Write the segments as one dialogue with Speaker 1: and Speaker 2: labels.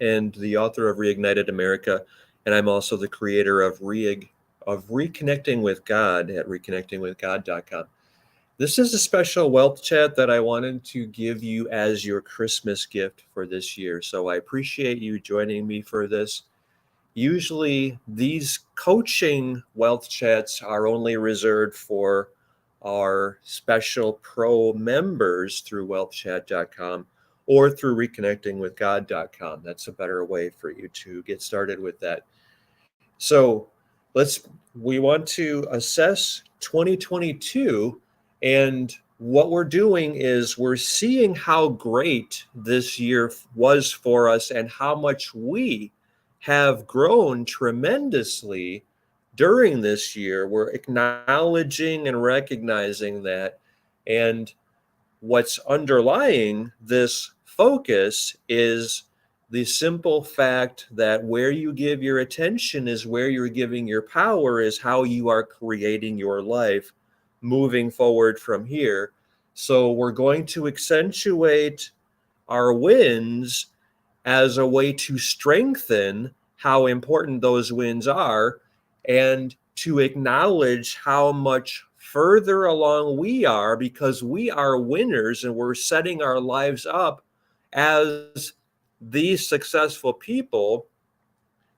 Speaker 1: and the author of Reignited America, and I'm also the creator of Reconnecting with God at reconnectingwithgod.com. This is a special wealth chat that I wanted to give you as your Christmas gift for this year. So I appreciate you joining me for this. Usually, these coaching wealth chats are only reserved for our special pro members through wealthchat.com or through reconnectingwithgod.com. That's a better way for you to get started with that. So, we want to assess 2022, and what we're doing is we're seeing how great this year was for us and how much we have grown tremendously during this year. We're acknowledging and recognizing that. And what's underlying this focus is the simple fact that where you give your attention is where you're giving your power, is how you are creating your life moving forward from here. So we're going to accentuate our wins as a way to strengthen how important those wins are and to acknowledge how much further along we are, because we are winners and we're setting our lives up as these successful people,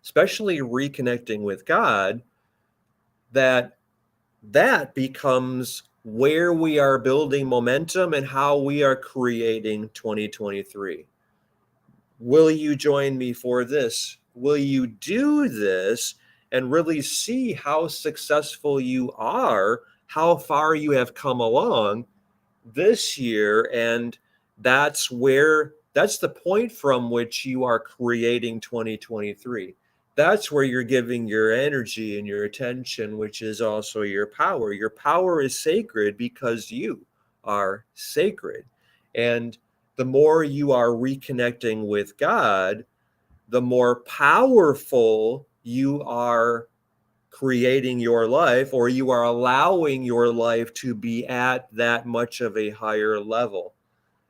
Speaker 1: especially reconnecting with God, that becomes where we are building momentum and how we are creating 2023. Will you join me for this? Will you do this and really see how successful you are, how far you have come along this year? And that's the point from which you are creating 2023. That's where you're giving your energy and your attention, which is also your power. Your power is sacred because you are sacred. And the more you are reconnecting with God, the more powerful you are creating your life, or you are allowing your life to be at that much of a higher level.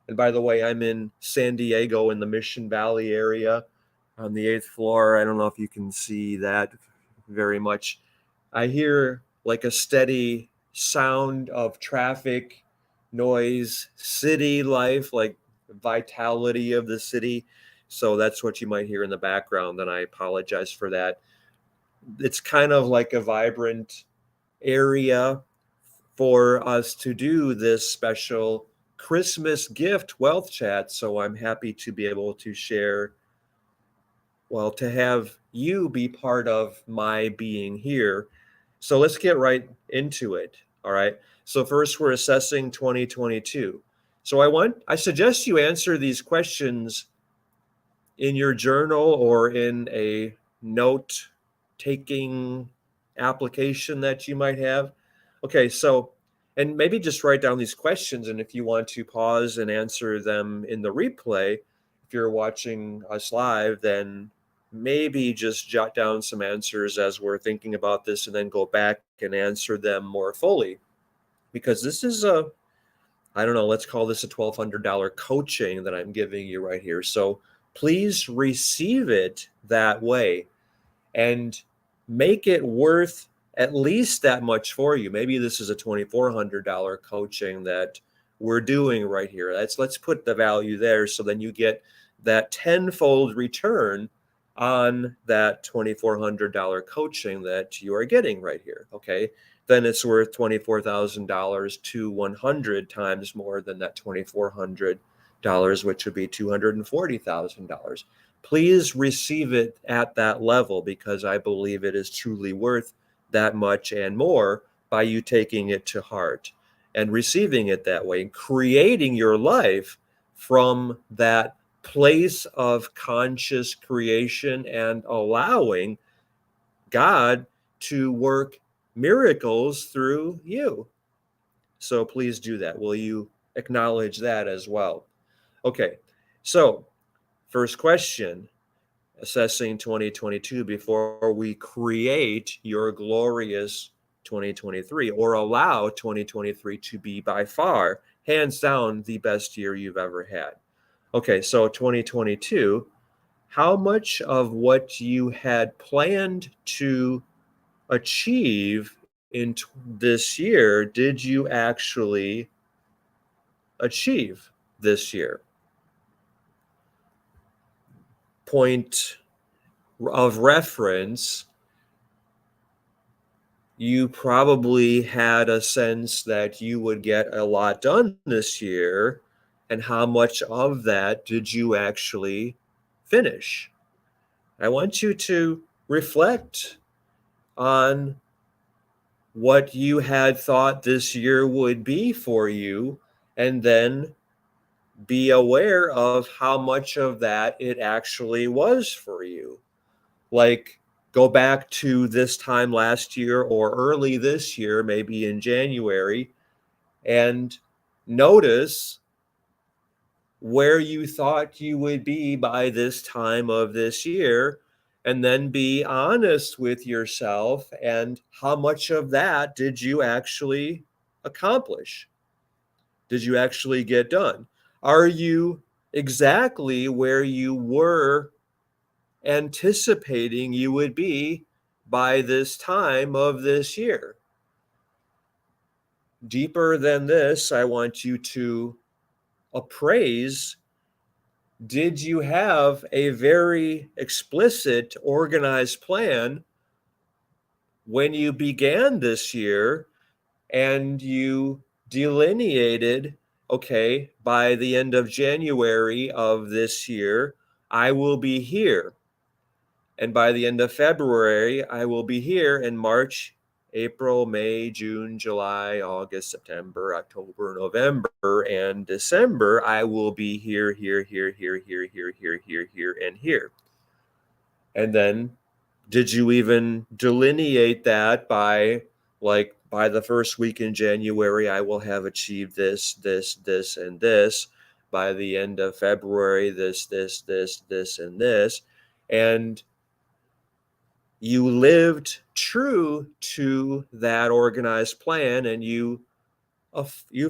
Speaker 1: And by the way, I'm in San Diego in the Mission Valley area on the 8th floor. I don't know if you can see that very much. I hear like a steady sound of traffic, noise, city life, like vitality of the city. So that's what you might hear in the background, and I apologize for that. It's kind of like a vibrant area for us to do this special Christmas gift wealth chat. So I'm happy to be able to share, well, to have you be part of my being here. So let's get right into it. All right. So first, we're assessing 2022. So I suggest you answer these questions in your journal or in a note taking application that you might have. Okay, so, and maybe just write down these questions. And if you want to pause and answer them in the replay, if you're watching us live, then maybe just jot down some answers as we're thinking about this and then go back and answer them more fully. Because this is I don't know, let's call this a $1,200 coaching that I'm giving you right here. So please receive it that way and make it worth at least that much for you. Maybe this is a $2,400 coaching that we're doing right here. Let's put the value there, so then you get that tenfold return on that $2,400 coaching that you are getting right here. Okay, then it's worth $24,000 to 100 times more than that $2,400, which would be $240,000. Please receive it at that level, because I believe it is truly worth that much and more by you taking it to heart and receiving it that way, and creating your life from that place of conscious creation and allowing God to work miracles through you. So please do that. Will you acknowledge that as well? Okay, so first question, assessing 2022 before we create your glorious 2023, or allow 2023 to be by far, hands down, the best year you've ever had. Okay, so 2022, how much of what you had planned to achieve in this year did you actually achieve this year? Point of reference, you probably had a sense that you would get a lot done this year, and how much of that did you actually finish? I want you to reflect on what you had thought this year would be for you, and then be aware of how much of that it actually was for you. Like, go back to this time last year or early this year, maybe in January, and notice where you thought you would be by this time of this year, and then be honest with yourself and how much of that did you actually accomplish? Did you actually get done? Are you exactly where you were anticipating you would be by this time of this year? Deeper than this, I want you to appraise, did you have a very explicit, organized plan when you began this year, and you delineated, okay, by the end of January of this year, I will be here. And by the end of February, I will be here. In March, April, May, June, July, August, September, October, November, and December, I will be here, here, here, here, here, here, here, here, here, and here. And then did you even delineate that by, like, by the first week in January, I will have achieved this, this, this, and this. By the end of February, this, this, this, this, and this. And you lived true to that organized plan, and you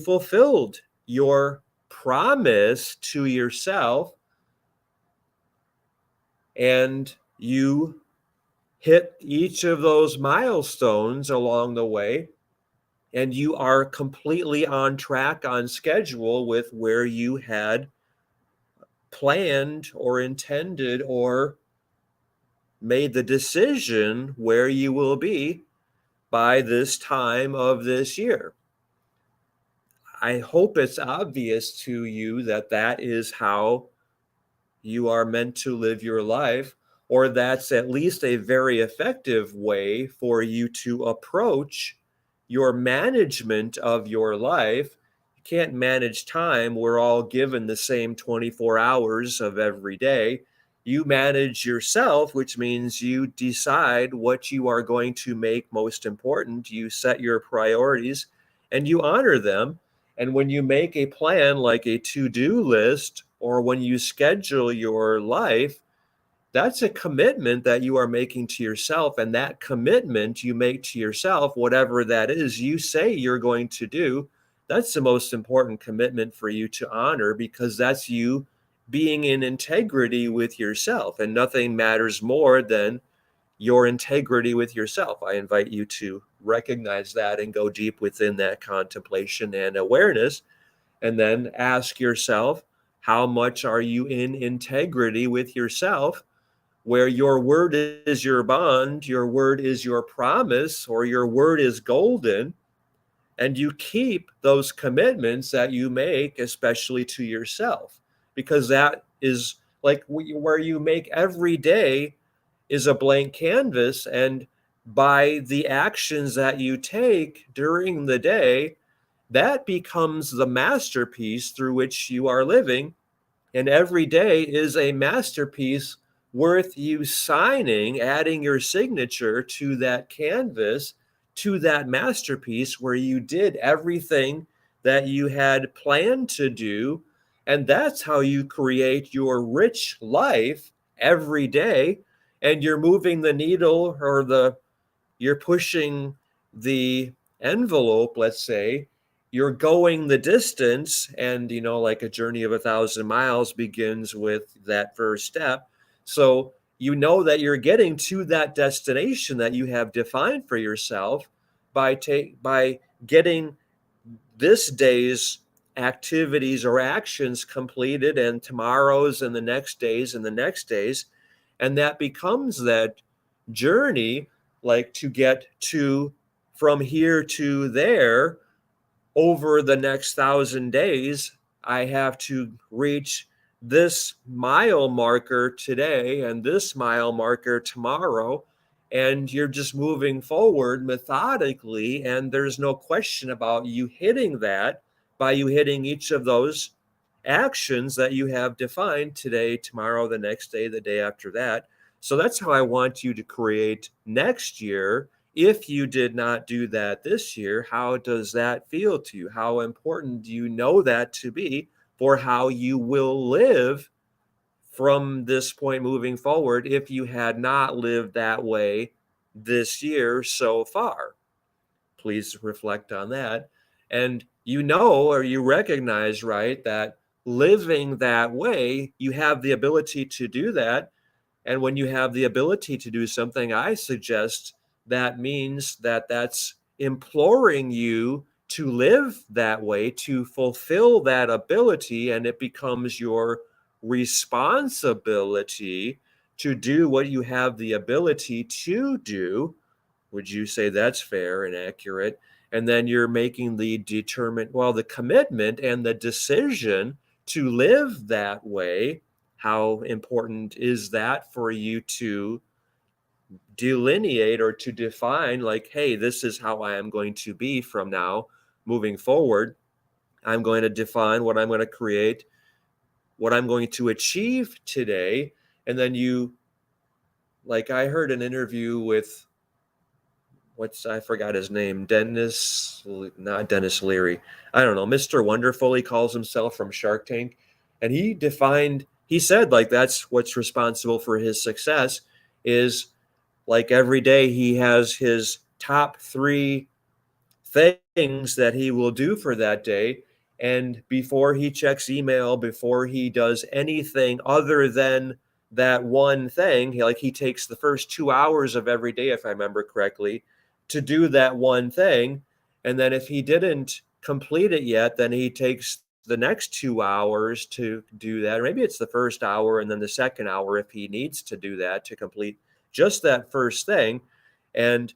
Speaker 1: fulfilled your promise to yourself, and you hit each of those milestones along the way, and you are completely on track, on schedule with where you had planned or intended or made the decision where you will be by this time of this year. I hope it's obvious to you that that is how you are meant to live your life, or that's at least a very effective way for you to approach your management of your life. You can't manage time. We're all given the same 24 hours of every day. You manage yourself, which means you decide what you are going to make most important. You set your priorities and you honor them. And when you make a plan like a to-do list, or when you schedule your life, that's a commitment that you are making to yourself. And that commitment you make to yourself, whatever that is, you say you're going to do, that's the most important commitment for you to honor, because that's you being in integrity with yourself. And nothing matters more than your integrity with yourself. I invite you to recognize that and go deep within that contemplation and awareness, and then ask yourself, how much are you in integrity with yourself, where your word is your bond, your word is your promise, or your word is golden, and you keep those commitments that you make, especially to yourself, because that is like where you make every day is a blank canvas. And by the actions that you take during the day, that becomes the masterpiece through which you are living. And every day is a masterpiece worth you signing, adding your signature to that canvas, to that masterpiece where you did everything that you had planned to do. And that's how you create your rich life every day. And you're moving the needle, or you're pushing the envelope, let's say. You're going the distance, and like a journey of 1,000 miles begins with that first step. So you know that you're getting to that destination that you have defined for yourself by getting this day's activities or actions completed, and tomorrow's and the next days and the next days. And that becomes that journey, like to get to from here to there over the next 1,000 days. I have to reach this mile marker today and this mile marker tomorrow. And you're just moving forward methodically. And there's no question about you hitting that by you hitting each of those actions that you have defined today, tomorrow, the next day, the day after that. So that's how I want you to create next year. If you did not do that this year, how does that feel to you? How important do you know that to be for how you will live from this point moving forward if you had not lived that way this year so far? Please reflect on that. And you know, or you recognize, right, that living that way, you have the ability to do that. And when you have the ability to do something, I suggest that means that that's imploring you to live that way, to fulfill that ability, and it becomes your responsibility to do what you have the ability to do. Would you say that's fair and accurate? And then you're making the the commitment and the decision to live that way. How important is that for you to delineate or to define, like, hey, this is how I am going to be from now moving forward. I'm going to define what I'm going to create, what I'm going to achieve today. And then like, I heard an interview with I forgot his name, not Dennis Leary. I don't know, Mr. Wonderful, he calls himself, from Shark Tank. And he said, like, that's what's responsible for his success is, like, every day he has his top 3 things that he will do for that day. And before he checks email, before he does anything other than that one thing, he takes the first 2 hours of every day, if I remember correctly, to do that one thing. And then if he didn't complete it yet, then he takes the next 2 hours to do that. Or maybe it's the first hour and then the second hour if he needs to do that to complete just that first thing. And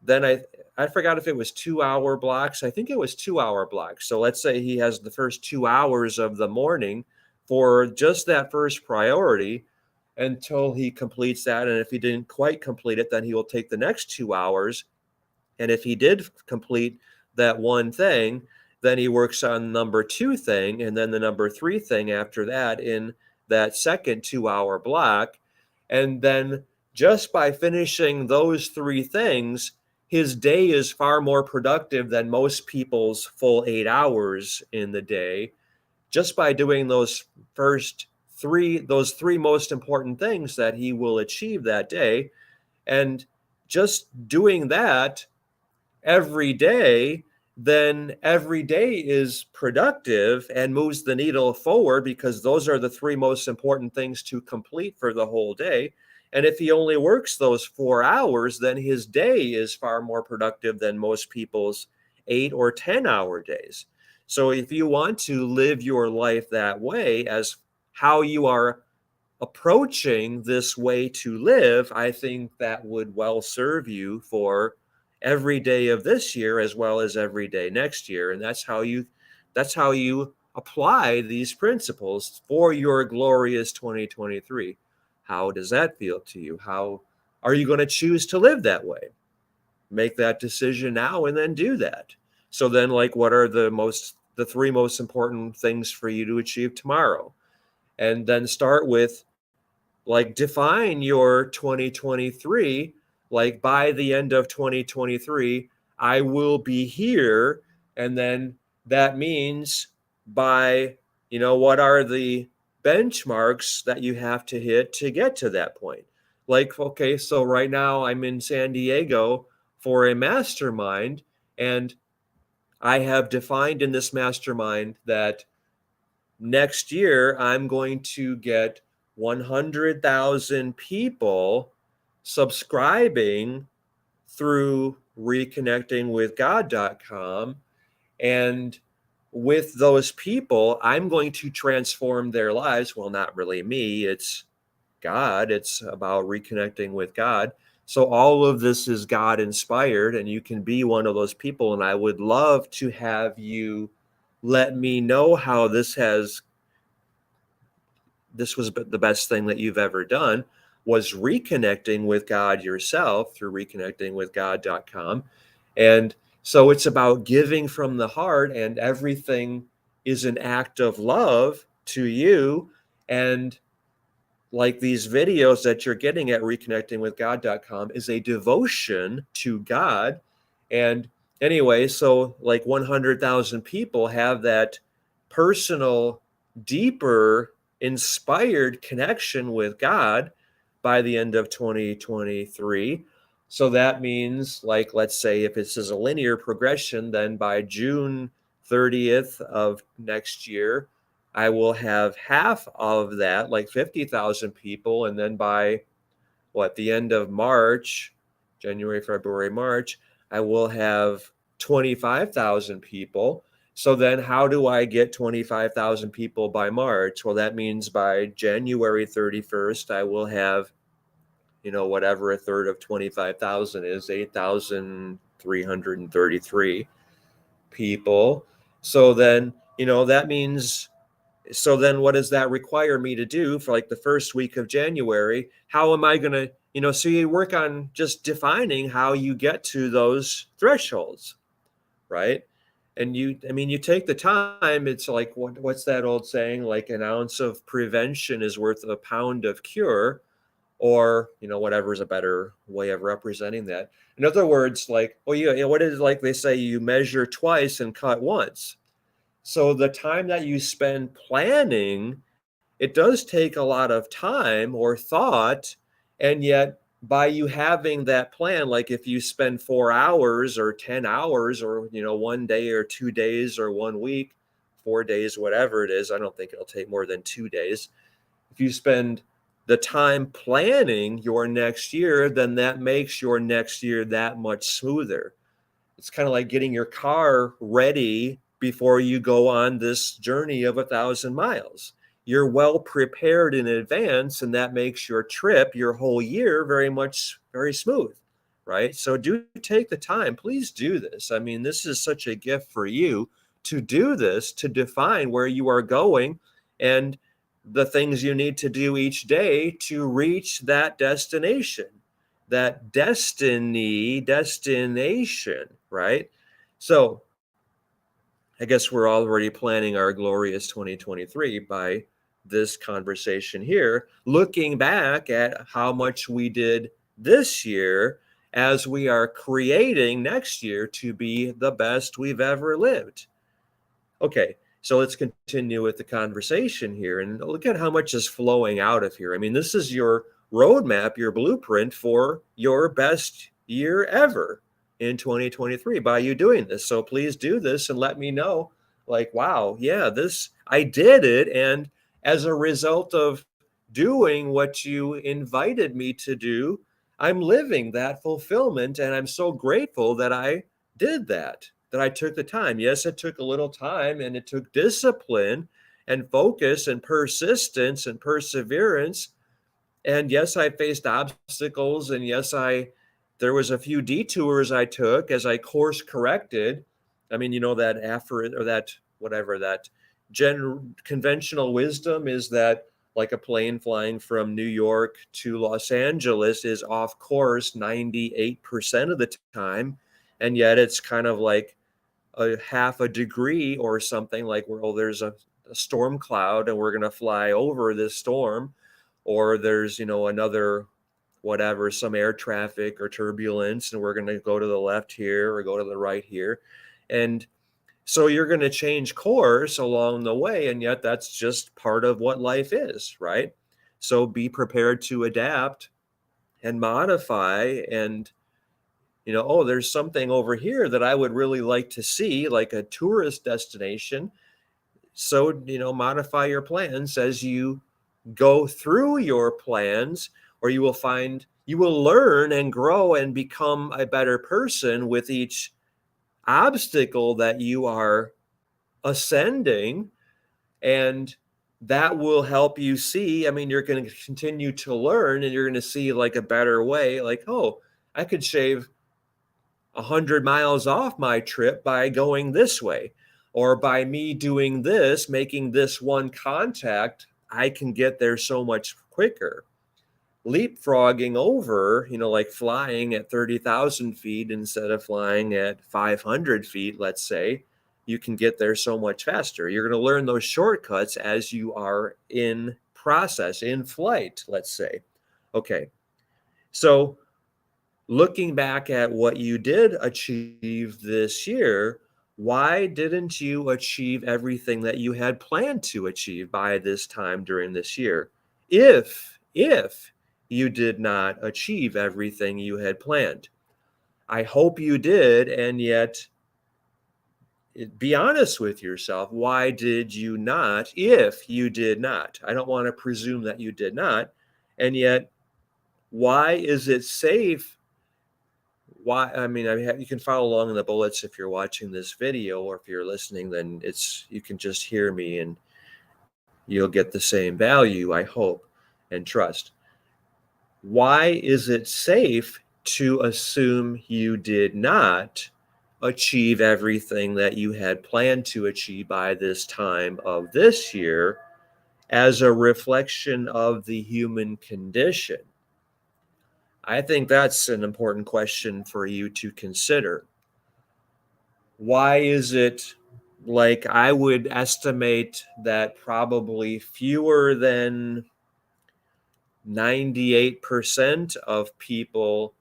Speaker 1: then I forgot if it was 2-hour blocks. I think it was 2-hour blocks. So let's say he has the first 2 hours of the morning for just that first priority until he completes that. And if he didn't quite complete it, then he will take the next 2 hours. And if he did complete that one thing, then he works on number 2 thing and then the number 3 thing after that in that second 2-hour block. And then just by finishing those 3 things, his day is far more productive than most people's full 8 hours in the day, just by doing those three most important things that he will achieve that day. And just doing that every day, then every day is productive and moves the needle forward, because those are the 3 most important things to complete for the whole day. And if he only works those 4 hours, then his day is far more productive than most people's 8 or 10-hour days. So if you want to live your life that way, as how you are approaching this way to live, I think that would well serve you for every day of this year as well as every day next year. And that's how you apply these principles for your glorious 2023. How does that feel to you? How are you going to choose to live that way? Make that decision now and then do that. So then, like, what are the 3 most important things for you to achieve tomorrow? And then start with, like, define your 2023. Like, by the end of 2023, I will be here. And then that means by, what are the benchmarks that you have to hit to get to that point? Like, okay, so right now I'm in San Diego for a mastermind, and I have defined in this mastermind that next year I'm going to get 100,000 people subscribing through reconnectingwithgod.com. And with those people, I'm going to transform their lives. Well, not really me, it's God. It's about reconnecting with God. So all of this is God inspired, and you can be one of those people. And I would love to have you let me know how this was the best thing that you've ever done, was reconnecting with God yourself through reconnectingwithgod.com. And so it's about giving from the heart, and everything is an act of love to you. And like these videos that you're getting at reconnectingwithgod.com is a devotion to God. And anyway, so like 100,000 people have that personal, deeper, inspired connection with God by the end of 2023. So that means, like, let's say if this is a linear progression, then by June 30th of next year, I will have half of that, like 50,000 people. And then by the end of March, January, February, March, I will have 25,000 people. So then how do I get 25,000 people by March? Well, that means by January 31st, I will have, whatever a third of 25,000 is, 8,333 people. So then, that means, so then what does that require me to do for like the first week of January? How am I going to, so you work on just defining how you get to those thresholds, right? And you take the time. It's like, what's that old saying? Like, an ounce of prevention is worth a pound of cure, or, whatever is a better way of representing that. In other words, like, what is, like they say, you measure twice and cut once. So the time that you spend planning, it does take a lot of time or thought. And yet, by you having that plan, like if you spend 4 hours or 10 hours or, 1 day or 2 days or 1 week, 4 days, whatever it is, I don't think it'll take more than 2 days. If you spend the time planning your next year, then that makes your next year that much smoother. It's kind of like getting your car ready before you go on this journey of 1,000 miles. You're well prepared in advance, and that makes your trip, your whole year, very smooth, right? So do take the time. Please do this. I mean, this is such a gift for you to do this, to define where you are going and the things you need to do each day to reach that destination, that destination, right? So I guess we're already planning our glorious 2023 by this conversation here, looking back at how much we did this year as we are creating next year to be the best we've ever lived. Okay, so let's continue with the conversation here and look at how much is flowing out of here. I mean, this is your roadmap, your blueprint for your best year ever in 2023 by you doing this. So please do this and let me know, like, wow, yeah, I did it. And as a result of doing what you invited me to do, I'm living that fulfillment. And I'm so grateful that I did that I took the time. Yes, it took a little time, and it took discipline and focus and persistence and perseverance. And yes, I faced obstacles, and yes, there was a few detours I took as I course corrected. I mean, that aphorism, or that whatever, that conventional wisdom is that, like, a plane flying from New York to Los Angeles is off course 98% of the time. And yet it's kind of like a half a degree or something, like, well, there's a storm cloud and we're going to fly over this storm, or there's, another whatever, some air traffic or turbulence, and we're going to go to the left here or go to the right here. And so you're going to change course along the way. And yet that's just part of what life is, right? So be prepared to adapt and modify, and oh, there's something over here that I would really like to see, like a tourist destination. So, modify your plans as you go through your plans, or you will learn and grow and become a better person with each obstacle that you are ascending. And that will help you see. I mean, you're going to continue to learn, and you're going to see like a better way, like, oh, I could shave 100 miles off my trip by going this way, or by me doing this, making this one contact, I can get there so much quicker. Leapfrogging over, like flying at 30,000 feet instead of flying at 500 feet, let's say, you can get there so much faster. You're going to learn those shortcuts as you are in process, in flight, let's say. Okay. So looking back at what you did achieve this year, why didn't you achieve everything that you had planned to achieve by this time during this year? If you did not achieve everything you had planned. I hope you did, and yet be honest with yourself. Why did you not, if you did not? I don't want to presume that you did not. And yet, why is it safe? Why? I mean, you can follow along in the bullets if you're watching this video, or if you're listening, then you can just hear me and you'll get the same value, I hope and trust. Why is it safe to assume you did not achieve everything that you had planned to achieve by this time of this year as a reflection of the human condition? I think that's an important question for you to consider. Why is it, like, I would estimate that probably fewer than 98% of people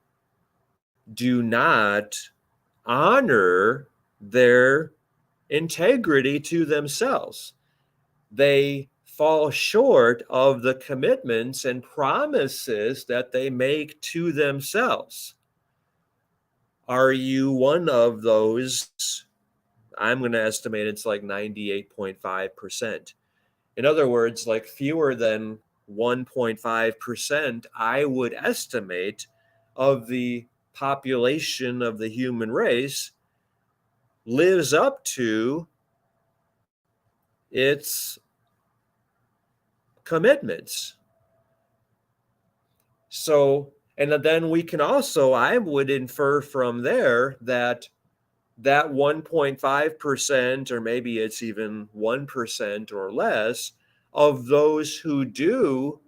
Speaker 1: do not honor their integrity to themselves. They fall short of the commitments and promises that they make to themselves. Are you one of those? I'm going to estimate it's like 98.5%. In other words, like fewer than 1.5%, I would estimate, of the population of the human race lives up to its commitments. So, and then we can also, I would infer from there that 1.5%, or maybe it's even 1% or less, of those who do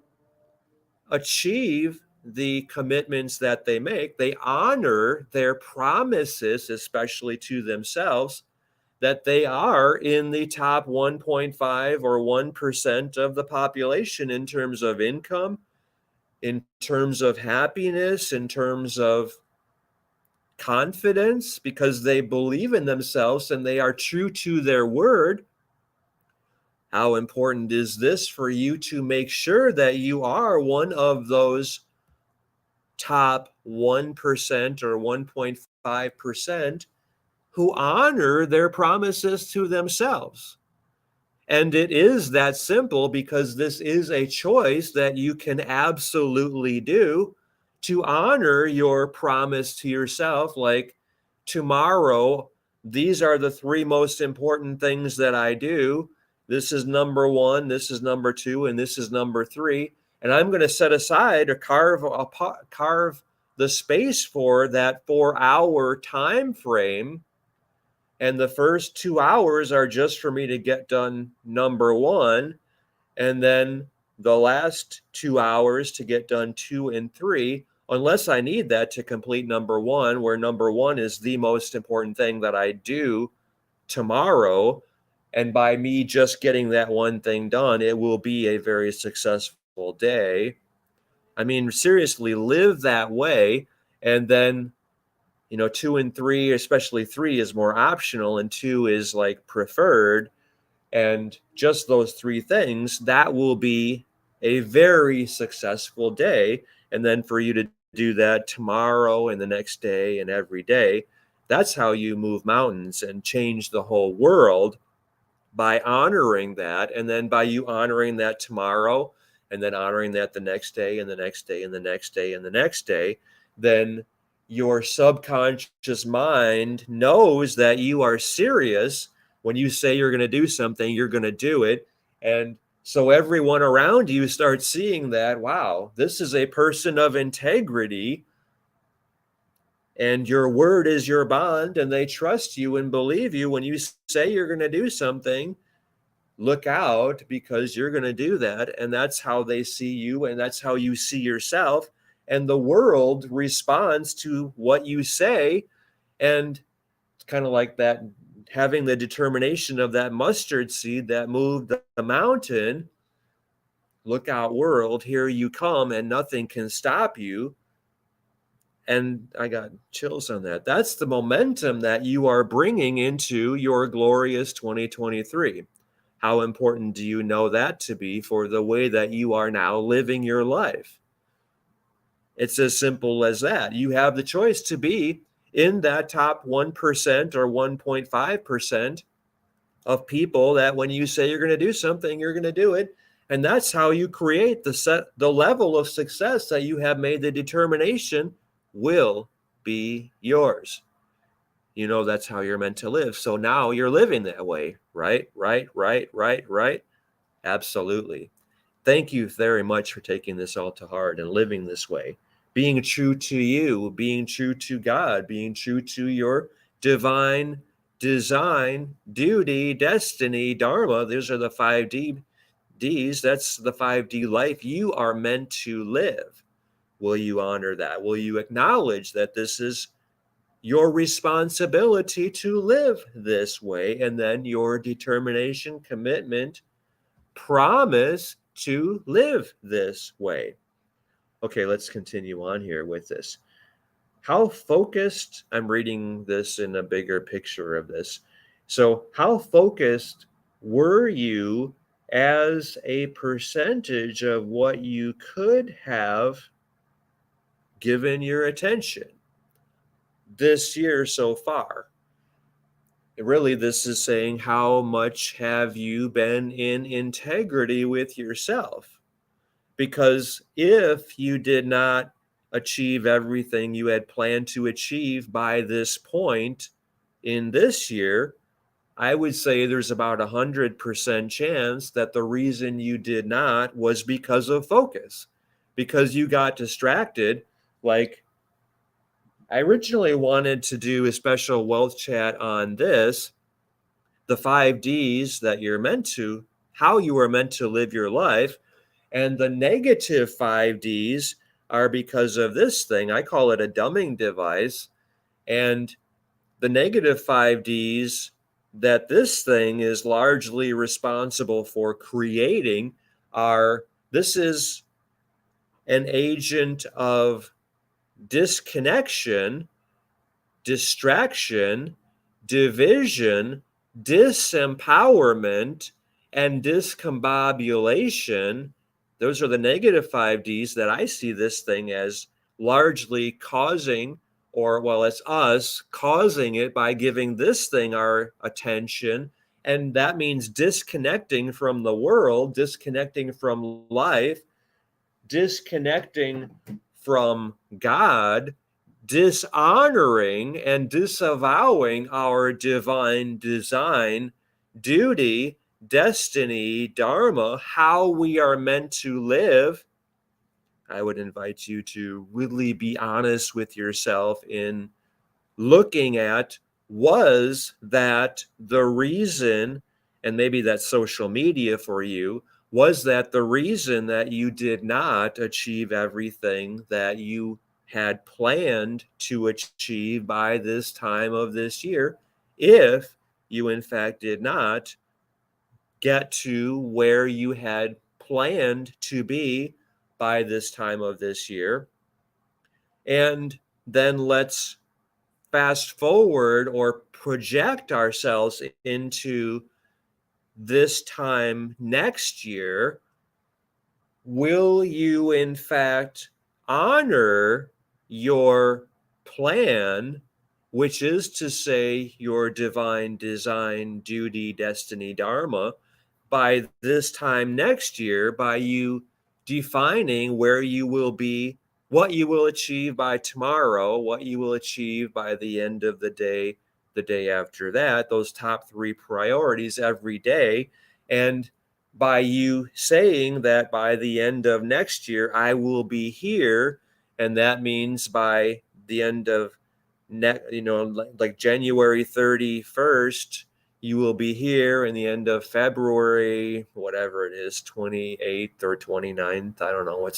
Speaker 1: achieve the commitments that they make, they honor their promises, especially to themselves, that they are in the top 1.5 or 1% of the population in terms of income, in terms of happiness, in terms of confidence, because they believe in themselves and they are true to their word. How important is this for you to make sure that you are one of those top 1% or 1.5% who honor their promises to themselves? And it is that simple, because this is a choice that you can absolutely do, to honor your promise to yourself. Like, tomorrow, these are the 3 most important things that I do. This is number 1, this is number 2, and this is number 3. And I'm going to set aside or carve the space for that 4-hour time frame. And the first 2 hours are just for me to get done number 1. And then the last 2 hours to get done 2 and 3, unless I need that to complete number 1, where number 1 is the most important thing that I do tomorrow. And by me just getting that one thing done, it will be a very successful day. I mean, seriously, live that way. And then 2 and 3, especially 3, is more optional, and 2 is like preferred. And just those 3 things, that will be a very successful day. And then for you to do that tomorrow and the next day and every day, that's how you move mountains and change the whole world, by honoring that. And then by you honoring that tomorrow, and then honoring that the next day and the next day and the next day and the next day, then your subconscious mind knows that you are serious. When you say you're going to do something, you're going to do it. And so everyone around you starts seeing that, wow, this is a person of integrity, and your word is your bond, and they trust you and believe you. When you say you're going to do something, look out, because you're going to do that. And that's how they see you, and that's how you see yourself. And the world responds to what you say. And it's kind of like that, having the determination of that mustard seed that moved the mountain. Look out, world, here you come, and nothing can stop you. And I got chills on that. That's the momentum that you are bringing into your glorious 2023. How important do you know that to be for the way that you are now living your life? It's as simple as that. You have the choice to be in that top 1% or 1.5% of people that when you say you're going to do something, you're going to do it. And that's how you create the level of success that you have made the determination will be yours. You know, that's how you're meant to live. So now you're living that way, right? Right. Absolutely. Thank you very much for taking this all to heart and living this way, being true to you, being true to God, being true to your divine design, duty, destiny, dharma. Those are the 5Ds. That's the 5D life you are meant to live. Will you honor that? Will you acknowledge that this is your responsibility to live this way? And then your determination, commitment, promise to live this way. Okay, let's continue on here with this. How focused, I'm reading this in a bigger picture of this. So, how focused were you as a percentage of what you could have given your attention this year so far? Really, this is saying, how much have you been in integrity with yourself? Because if you did not achieve everything you had planned to achieve by this point in this year, I would say there's about 100% chance that the reason you did not was because of focus, because you got distracted. Like, I originally wanted to do a special wealth chat on this, the 5Ds that you're meant to, how you are meant to live your life. And the negative 5Ds are because of this thing. I call it a dumbing device. And the negative 5Ds that this thing is largely responsible for creating are, this is an agent of disconnection, distraction, division, disempowerment, and discombobulation. Those are the negative 5Ds that I see this thing as largely causing, or, well, it's us causing it by giving this thing our attention. And that means disconnecting from the world, disconnecting from life, disconnecting from God, dishonoring and disavowing our divine design, duty, destiny, dharma, how we are meant to live. I would invite you to really be honest with yourself in looking at, was that the reason, and maybe that's social media for you, was that the reason that you did not achieve everything that you had planned to achieve by this time of this year, if you in fact did not get to where you had planned to be by this time of this year? And then let's fast forward or project ourselves into this time next year. Will you in fact honor your plan, which is to say your divine design, duty, destiny, dharma, by this time next year, by you defining where you will be, what you will achieve by tomorrow, what you will achieve by the end of the day after that, those top 3 priorities every day. And by you saying that by the end of next year, I will be here, and that means by the end of like January 31st, you will be here, in the end of February, whatever it is, 28th or 29th. I don't know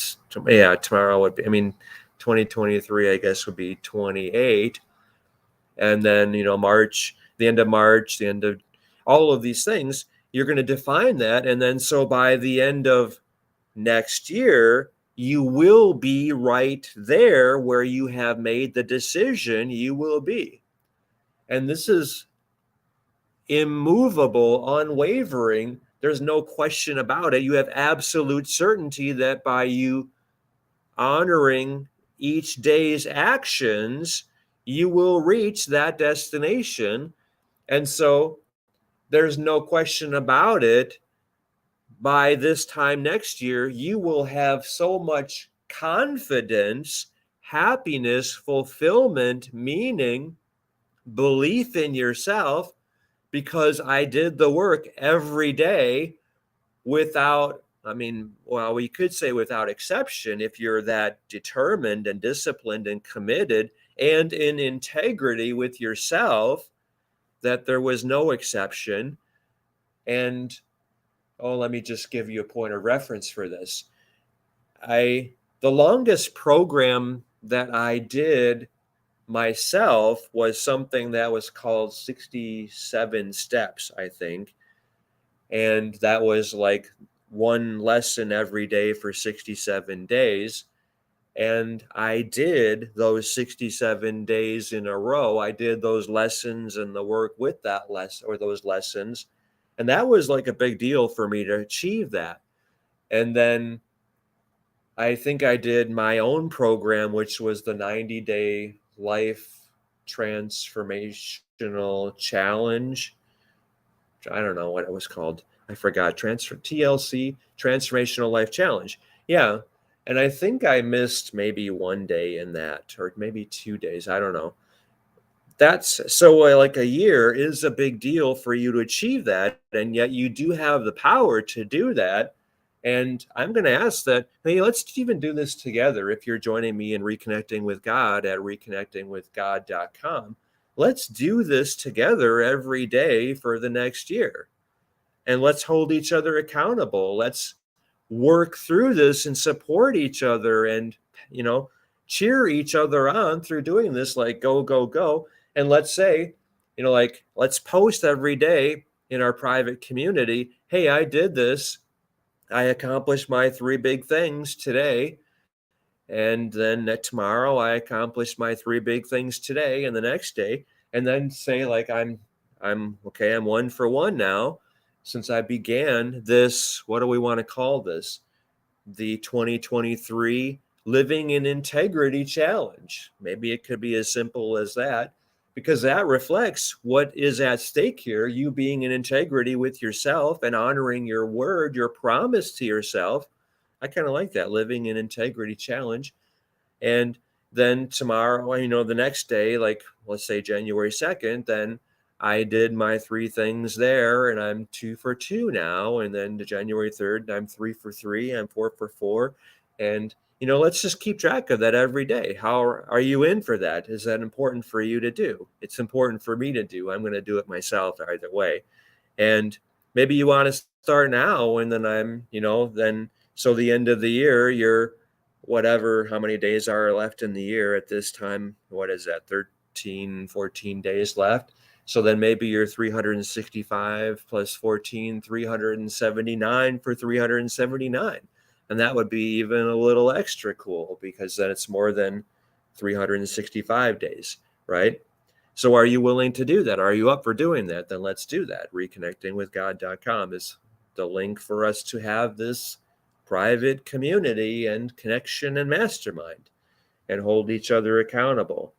Speaker 1: tomorrow would be, 2023, I guess, would be 28. And then, March, the end of March, the end of all of these things, you're going to define that. And then, so by the end of next year, you will be right there where you have made the decision you will be. And this is immovable, unwavering. There's no question about it. You have absolute certainty that by you honoring each day's actions, you will reach that destination. And so there's no question about it. By this time next year, you will have so much confidence, happiness, fulfillment, meaning, belief in yourself, because I did the work every day without, we could say without exception, if you're that determined and disciplined and committed and in integrity with yourself, that there was no exception. And let me just give you a point of reference for this. The longest program that I did myself was something that was called 67 Steps, I think. And that was like one lesson every day for 67 days. And I did those 67 days in a row. I did those lessons and the work with that lesson, or those lessons. And that was like a big deal for me to achieve that. And then I think I did my own program, which was the 90-day life transformational challenge. I don't know what it was called. I forgot. TLC, Transformational Life Challenge. Yeah. And I think I missed maybe one day in that, or maybe 2 days. I don't know. That's so like a year is a big deal for you to achieve that. And yet you do have the power to do that. And I'm going to ask that, hey, let's even do this together. If you're joining me in Reconnecting with God at reconnectingwithgod.com, let's do this together every day for the next year. And let's hold each other accountable. Let's work through this and support each other and, cheer each other on through doing this, like go, go, go. And let's say, let's post every day in our private community, hey, I did this. I accomplished my 3 big things today. And then tomorrow I accomplished my 3 big things today, and the next day. And then say like, I'm okay. I'm 1 for 1 now since I began this. What do we want to call this? The 2023 Living in Integrity Challenge. Maybe it could be as simple as that, because that reflects what is at stake here. You being in integrity with yourself and honoring your word, your promise to yourself. I kind of like that, Living in Integrity Challenge. And then tomorrow, the next day, like let's say January 2nd, then I did my 3 things there, and I'm 2 for 2 now. And then to January 3rd, I'm 3 for 3, I'm 4 for 4. And, let's just keep track of that every day. How are you in for that? Is that important for you to do? It's important for me to do. I'm going to do it myself either way. And maybe you want to start now, and then so the end of the year, you're whatever, how many days are left in the year at this time? What is that? 13, 14 days left. So then maybe you're 365 plus 14, 379 for 379. And that would be even a little extra cool, because then it's more than 365 days, right? So are you willing to do that? Are you up for doing that? Then let's do that. Reconnectingwithgod.com is the link for us to have this private community and connection and mastermind, and hold each other accountable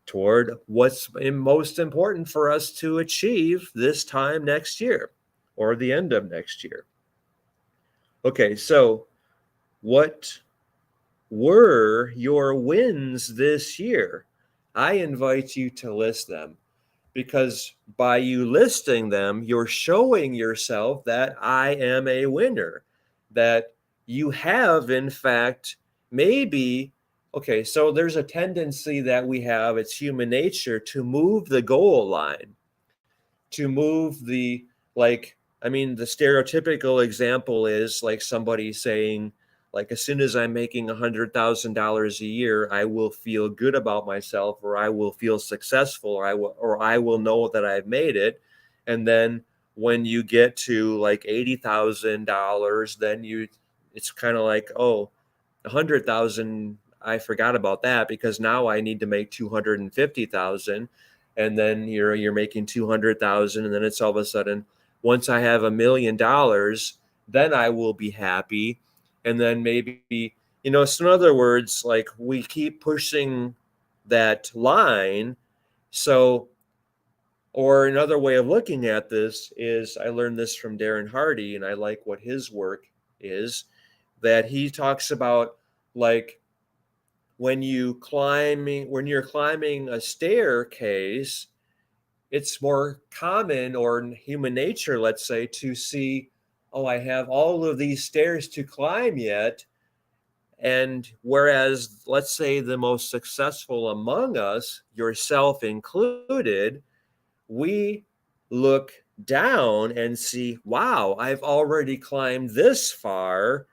Speaker 1: toward what's most important for us to achieve this time next year or the end of next year. Okay, so What were your wins this year? I invite you to list them, because by you listing them, you're showing yourself that I am a winner, that you have, in fact, maybe. Okay, so there's a tendency that we have, it's human nature, to move the goal line, to move the, like, I mean, the stereotypical example is like somebody saying, like, as soon as I'm making $100,000 a year, I will feel good about myself, or I will feel successful, or I will know that I've made it. And then when you get to like $80,000, then it's kind of like, oh, 100,000, I forgot about that, because now I need to make 250,000. And then you're making 200,000, and then it's all of a sudden, once I have $1 million, then I will be happy. And then maybe, so in other words, like, we keep pushing that line. So, or another way of looking at this is, I learned this from Darren Hardy, and I like what his work is, that he talks about, like, when you're climbing a staircase, it's more common, or in human nature, let's say, to see, oh, I have all of these stairs to climb yet. And whereas, let's say, the most successful among us, yourself included, we look down and see, wow, I've already climbed this far.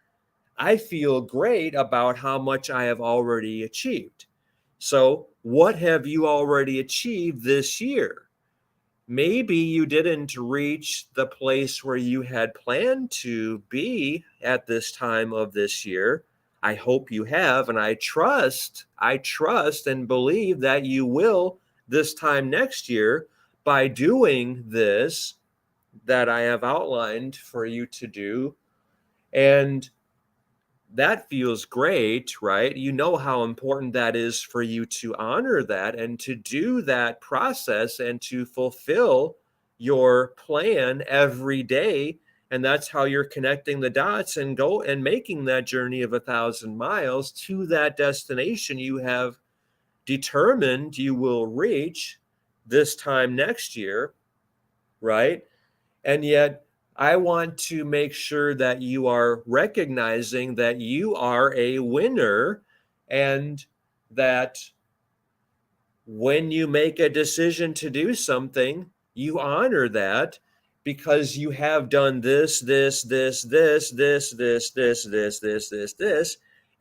Speaker 1: I feel great about how much I have already achieved. So, what have you already achieved this year? Maybe you didn't reach the place where you had planned to be at this time of this year. I hope you have, and I trust and believe that you will this time next year, by doing this that I have outlined for you to do. And that feels great, right? You know how important that is for you to honor that and to do that process and to fulfill your plan every day. And that's how you're connecting the dots and go and making that journey of 1,000 miles to that destination you have determined you will reach this time next year, right? And yet, I want to make sure that you are recognizing that you are a winner, and that when you make a decision to do something, you honor that, because you have done this,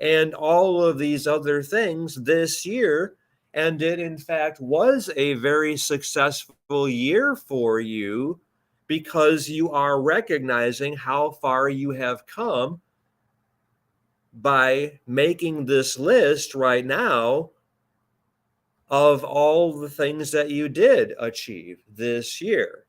Speaker 1: and all of these other things this year. And it, in fact, was a very successful year for you, because you are recognizing how far you have come by making this list right now of all the things that you did achieve this year.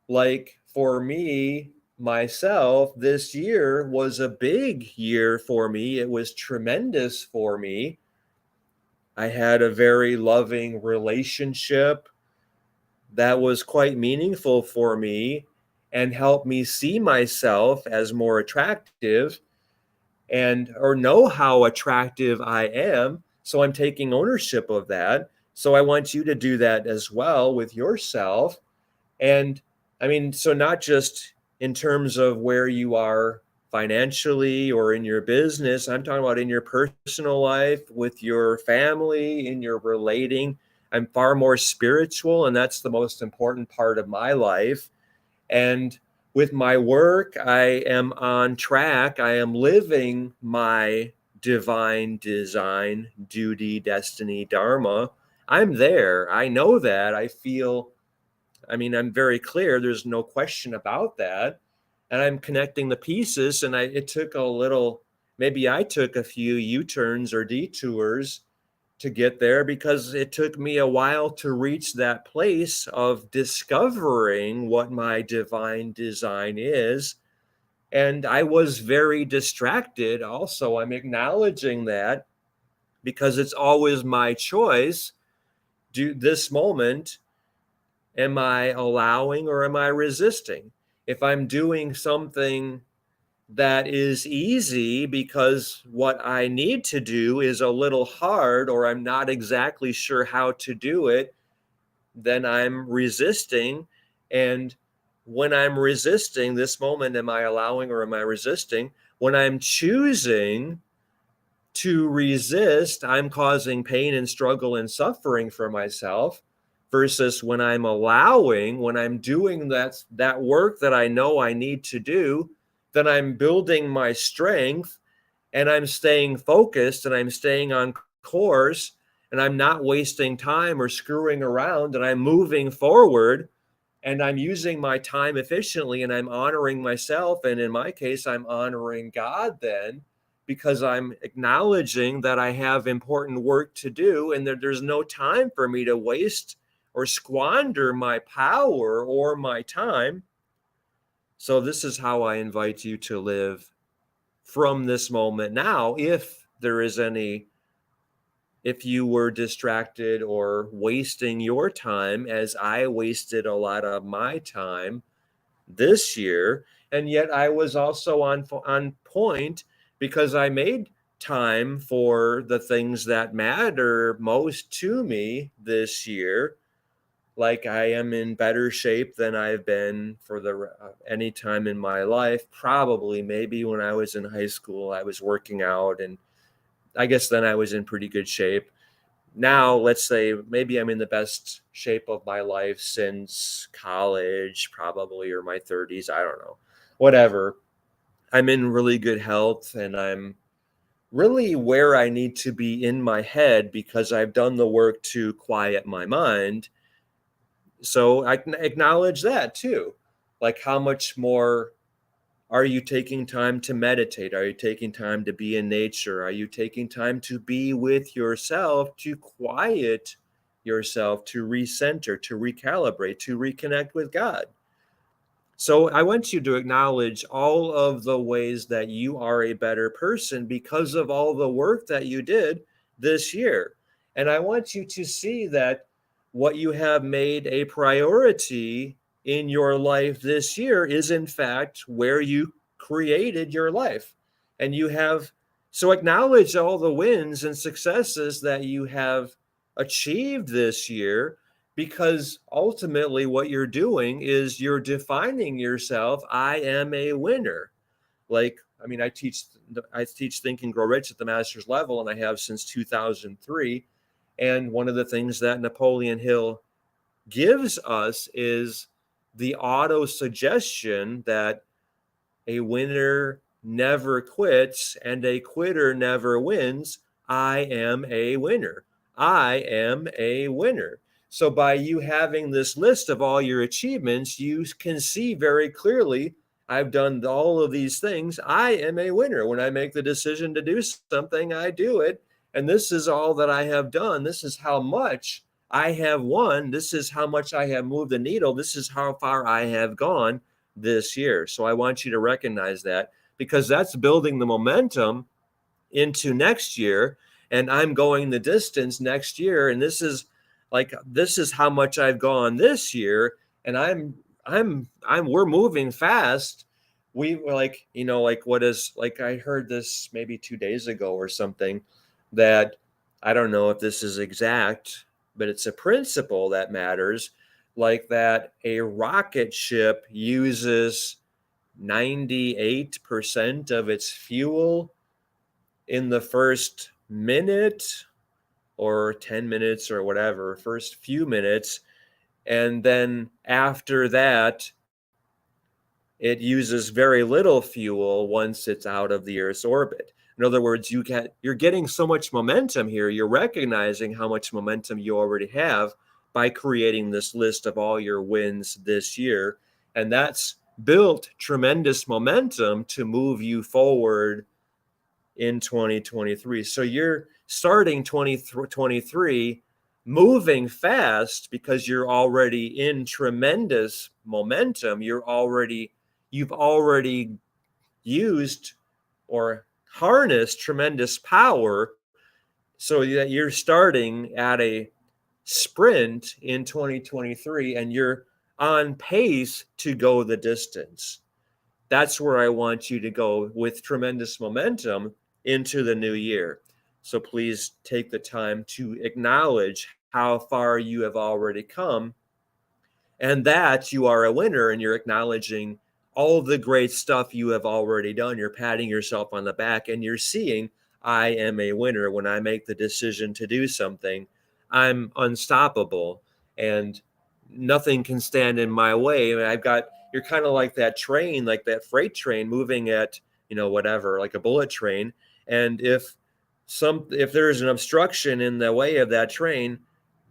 Speaker 1: Like, for me, myself, this year was a big year for me. It was tremendous for me. I had a very loving relationship that was quite meaningful for me, and helped me see myself as more attractive, and or know how attractive I am. So I'm taking ownership of that. So I want you to do that as well with yourself. And I mean, so not just in terms of where you are financially or in your business, I'm talking about in your personal life, with your family, in your relating. I'm far more spiritual, and that's the most important part of my life. And with my work, I am on track. I am living my divine design, duty, destiny, dharma. I'm there. I know that. I'm very clear. There's no question about that. And I'm connecting the pieces. And maybe I took a few U-turns or detours to get there, because it took me a while to reach that place of discovering what my divine design is. And I was very distracted. Also, I'm acknowledging that, because it's always my choice. Do this moment, am I allowing or am I resisting? If I'm doing something that is easy because what I need to do is a little hard, or I'm not exactly sure how to do it, then I'm resisting. And when I'm resisting this moment, am I allowing or am I resisting? When I'm choosing to resist, I'm causing pain and struggle and suffering for myself, versus when I'm allowing, when I'm doing that work that I know I need to do, then I'm building my strength, and I'm staying focused, and I'm staying on course, and I'm not wasting time or screwing around, and I'm moving forward, and I'm using my time efficiently, and I'm honoring myself. And in my case, I'm honoring God then, because I'm acknowledging that I have important work to do, and that there's no time for me to waste or squander my power or my time. So, this is how I invite you to live from this moment now. If you were distracted or wasting your time, as I wasted a lot of my time this year, and yet I was also on point, because I made time for the things that matter most to me this year. Like, I am in better shape than I've been for any time in my life. Probably, maybe when I was in high school, I was working out, and I guess then I was in pretty good shape. Now, let's say maybe I'm in the best shape of my life since college, probably, or my 30s. I don't know. Whatever. I'm in really good health, and I'm really where I need to be in my head, because I've done the work to quiet my mind. So I can acknowledge that too. Like, how much more are you taking time to meditate? Are you taking time to be in nature? Are you taking time to be with yourself, to quiet yourself, to recenter, to recalibrate, to reconnect with God? So I want you to acknowledge all of the ways that you are a better person because of all the work that you did this year. And I want you to see that what you have made a priority in your life this year is, in fact, where you created your life. And you have, so acknowledge all the wins and successes that you have achieved this year, because ultimately what you're doing is you're defining yourself. I am a winner. Like, I mean, I teach Think and Grow Rich at the master's level, and I have since 2003. And one of the things that Napoleon Hill gives us is the auto suggestion that a winner never quits and a quitter never wins. I am a winner. I am a winner. So, by you having this list of all your achievements, you can see very clearly, I've done all of these things. I am a winner. When I make the decision to do something, I do it. And this is all that I have done. This is how much I have won. This is how much I have moved the needle. This is how far I have gone this year. So I want you to recognize that, because that's building the momentum into next year. And I'm going the distance next year. And this is how much I've gone this year. And we're moving fast. We were like, I heard this maybe 2 days ago or something, that I don't know if this is exact, but it's a principle that matters, like that a rocket ship uses 98% of its fuel in the first minute or 10 minutes or whatever, first few minutes. And then after that, it uses very little fuel once it's out of the Earth's orbit. In other words, you're getting so much momentum here. You're recognizing how much momentum you already have by creating this list of all your wins this year. And that's built tremendous momentum to move you forward in 2023. So you're starting 2023 moving fast, because you're already in tremendous momentum. You've already used or harnessed tremendous power, so that you're starting at a sprint in 2023, and you're on pace to go the distance. That's where I want you to go with tremendous momentum into the new year. So please take the time to acknowledge how far you have already come and that you are a winner, and you're acknowledging all the great stuff you have already done. You're patting yourself on the back and you're seeing, I am a winner. When I make the decision to do something, I'm unstoppable and nothing can stand in my way. I mean, you're kind of like that train, like that freight train moving at, whatever, like a bullet train. And if there's an obstruction in the way of that train,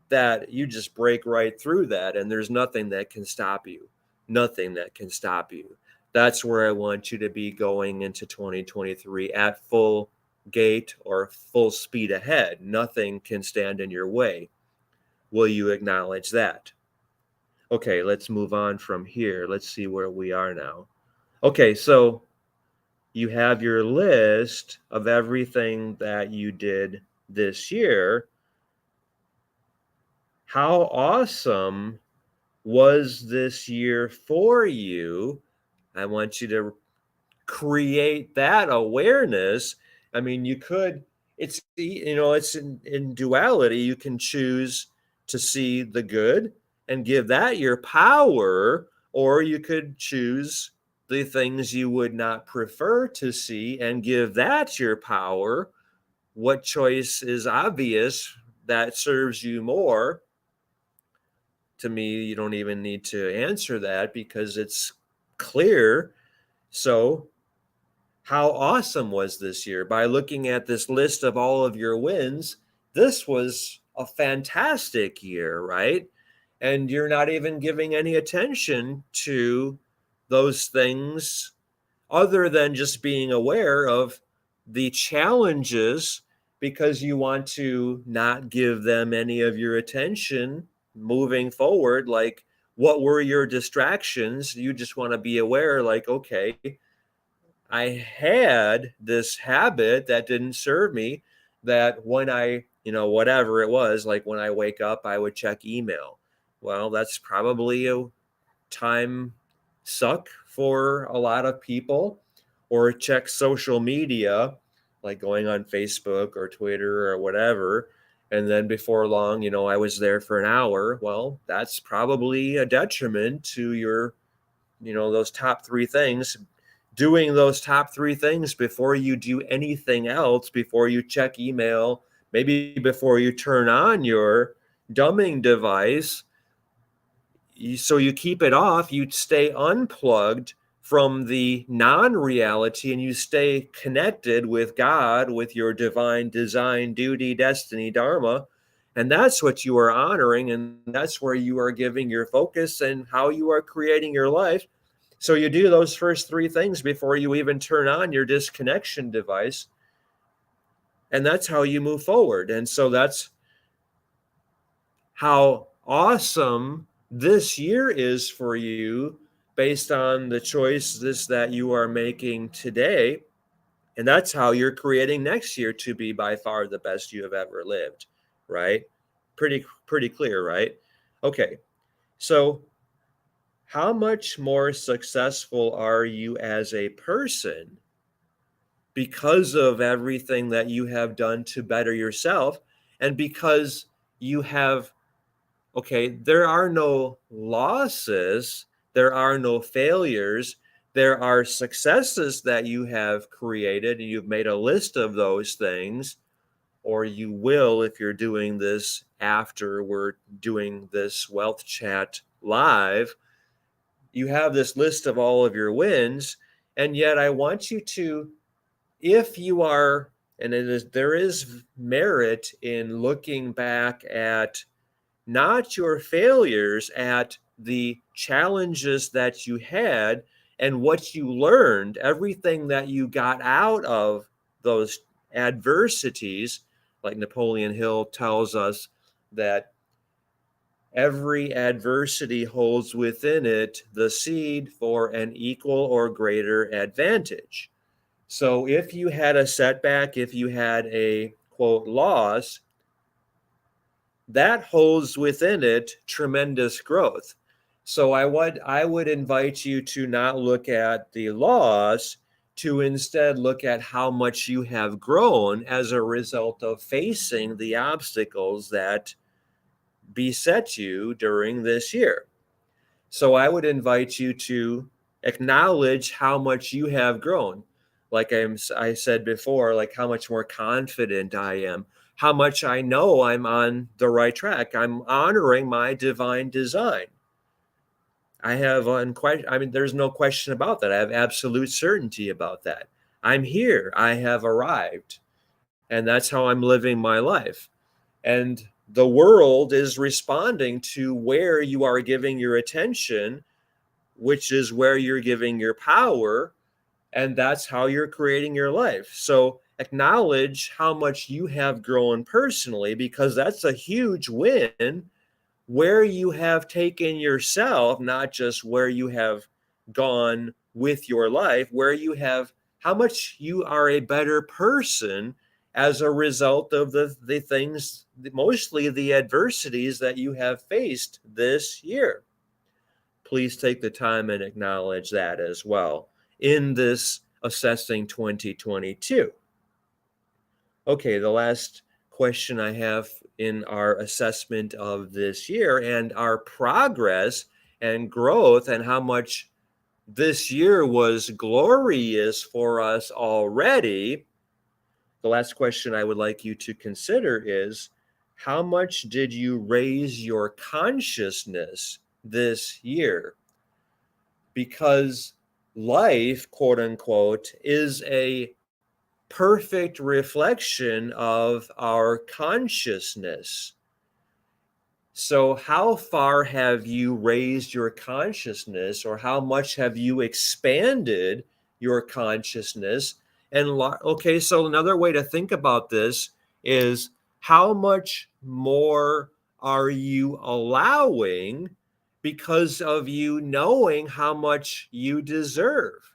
Speaker 1: that you just break right through that, and there's nothing that can stop you. Nothing that can stop you. That's where I want you to be going into 2023, at full gait or full speed ahead. Nothing can stand in your way. Will you acknowledge that? Okay, let's move on from here. Let's see where we are now. Okay, so you have your list of everything that you did this year. How awesome was this year for you? I want you to create that awareness. I mean, it's in duality. You can choose to see the good and give that your power, or you could choose the things you would not prefer to see and give that your power. What choice is obvious that serves you more? To me, you don't even need to answer that because it's clear. So, how awesome was this year? By looking at this list of all of your wins, this was a fantastic year, right? And you're not even giving any attention to those things other than just being aware of the challenges, because you want to not give them any of your attention moving forward. Like, what were your distractions? You just want to be aware, like, okay, I had this habit that didn't serve me, that when I, whatever it was, like when I wake up, I would check email. Well, that's probably a time suck for a lot of people. Or check social media, like going on Facebook or Twitter or whatever. And then before long, I was there for an hour. Well, that's probably a detriment to your, those top three things. Doing those top three things before you do anything else, before you check email, maybe before you turn on your dumbing device, so you keep it off, you stay unplugged from the non-reality, and you stay connected with God, with your divine design, duty, destiny, dharma. And that's what you are honoring, and that's where you are giving your focus and how you are creating your life. So you do those first three things before you even turn on your disconnection device, and that's how you move forward. And so that's how awesome this year is for you, based on the choices that you are making today. And that's how you're creating next year to be by far the best you have ever lived, right? Pretty clear, right? Okay. So how much more successful are you as a person because of everything that you have done to better yourself, and because you have, okay, there are no losses, there are no failures, there are successes that you have created, and you've made a list of those things, or you will if you're doing this after we're doing this Wealth Chat live. You have this list of all of your wins, and yet I want you to, if you are, and there is merit in looking back at not your failures, at the challenges that you had and what you learned, everything that you got out of those adversities. Like Napoleon Hill tells us that every adversity holds within it the seed for an equal or greater advantage. So if you had a setback, if you had a quote loss, that holds within it tremendous growth. So I would invite you to not look at the loss, to instead look at how much you have grown as a result of facing the obstacles that beset you during this year. So I would invite you to acknowledge how much you have grown. Like I said before, like how much more confident I am, how much I know I'm on the right track. I'm honoring my divine design. I mean, there's no question about that. I have absolute certainty about that. I'm here. I have arrived. And that's how I'm living my life. And the world is responding to where you are giving your attention, which is where you're giving your power. And that's how you're creating your life. So acknowledge how much you have grown personally, because that's a huge win, where you have taken yourself, not just where you have gone with your life, where you have, how much you are a better person as a result of the things, mostly the adversities that you have faced this year. Please take the time and acknowledge that as well in this assessing 2022. Okay, the last question I have in our assessment of this year and our progress and growth, and how much this year was glorious for us already. The last question I would like you to consider is, how much did you raise your consciousness this year? Because life, quote unquote, is a perfect reflection of our consciousness. So, how far have you raised your consciousness, or how much have you expanded your consciousness? And okay, so another way to think about this is, how much more are you allowing because of you knowing how much you deserve?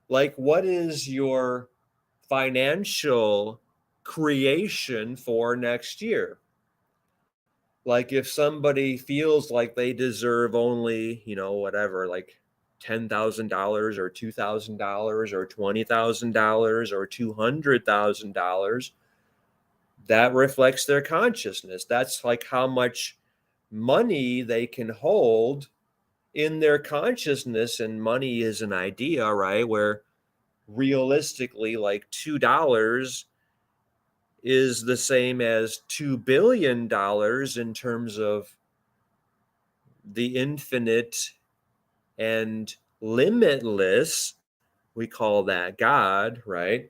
Speaker 1: Like, what is your financial creation for next year? Like, if somebody feels like they deserve only, whatever, like $10,000 or $2,000 or $20,000 or $200,000, that reflects their consciousness. That's like how much money they can hold in their consciousness. And money is an idea, right? Where realistically, like $2 is the same as $2 billion in terms of the infinite and limitless. We call that God, right?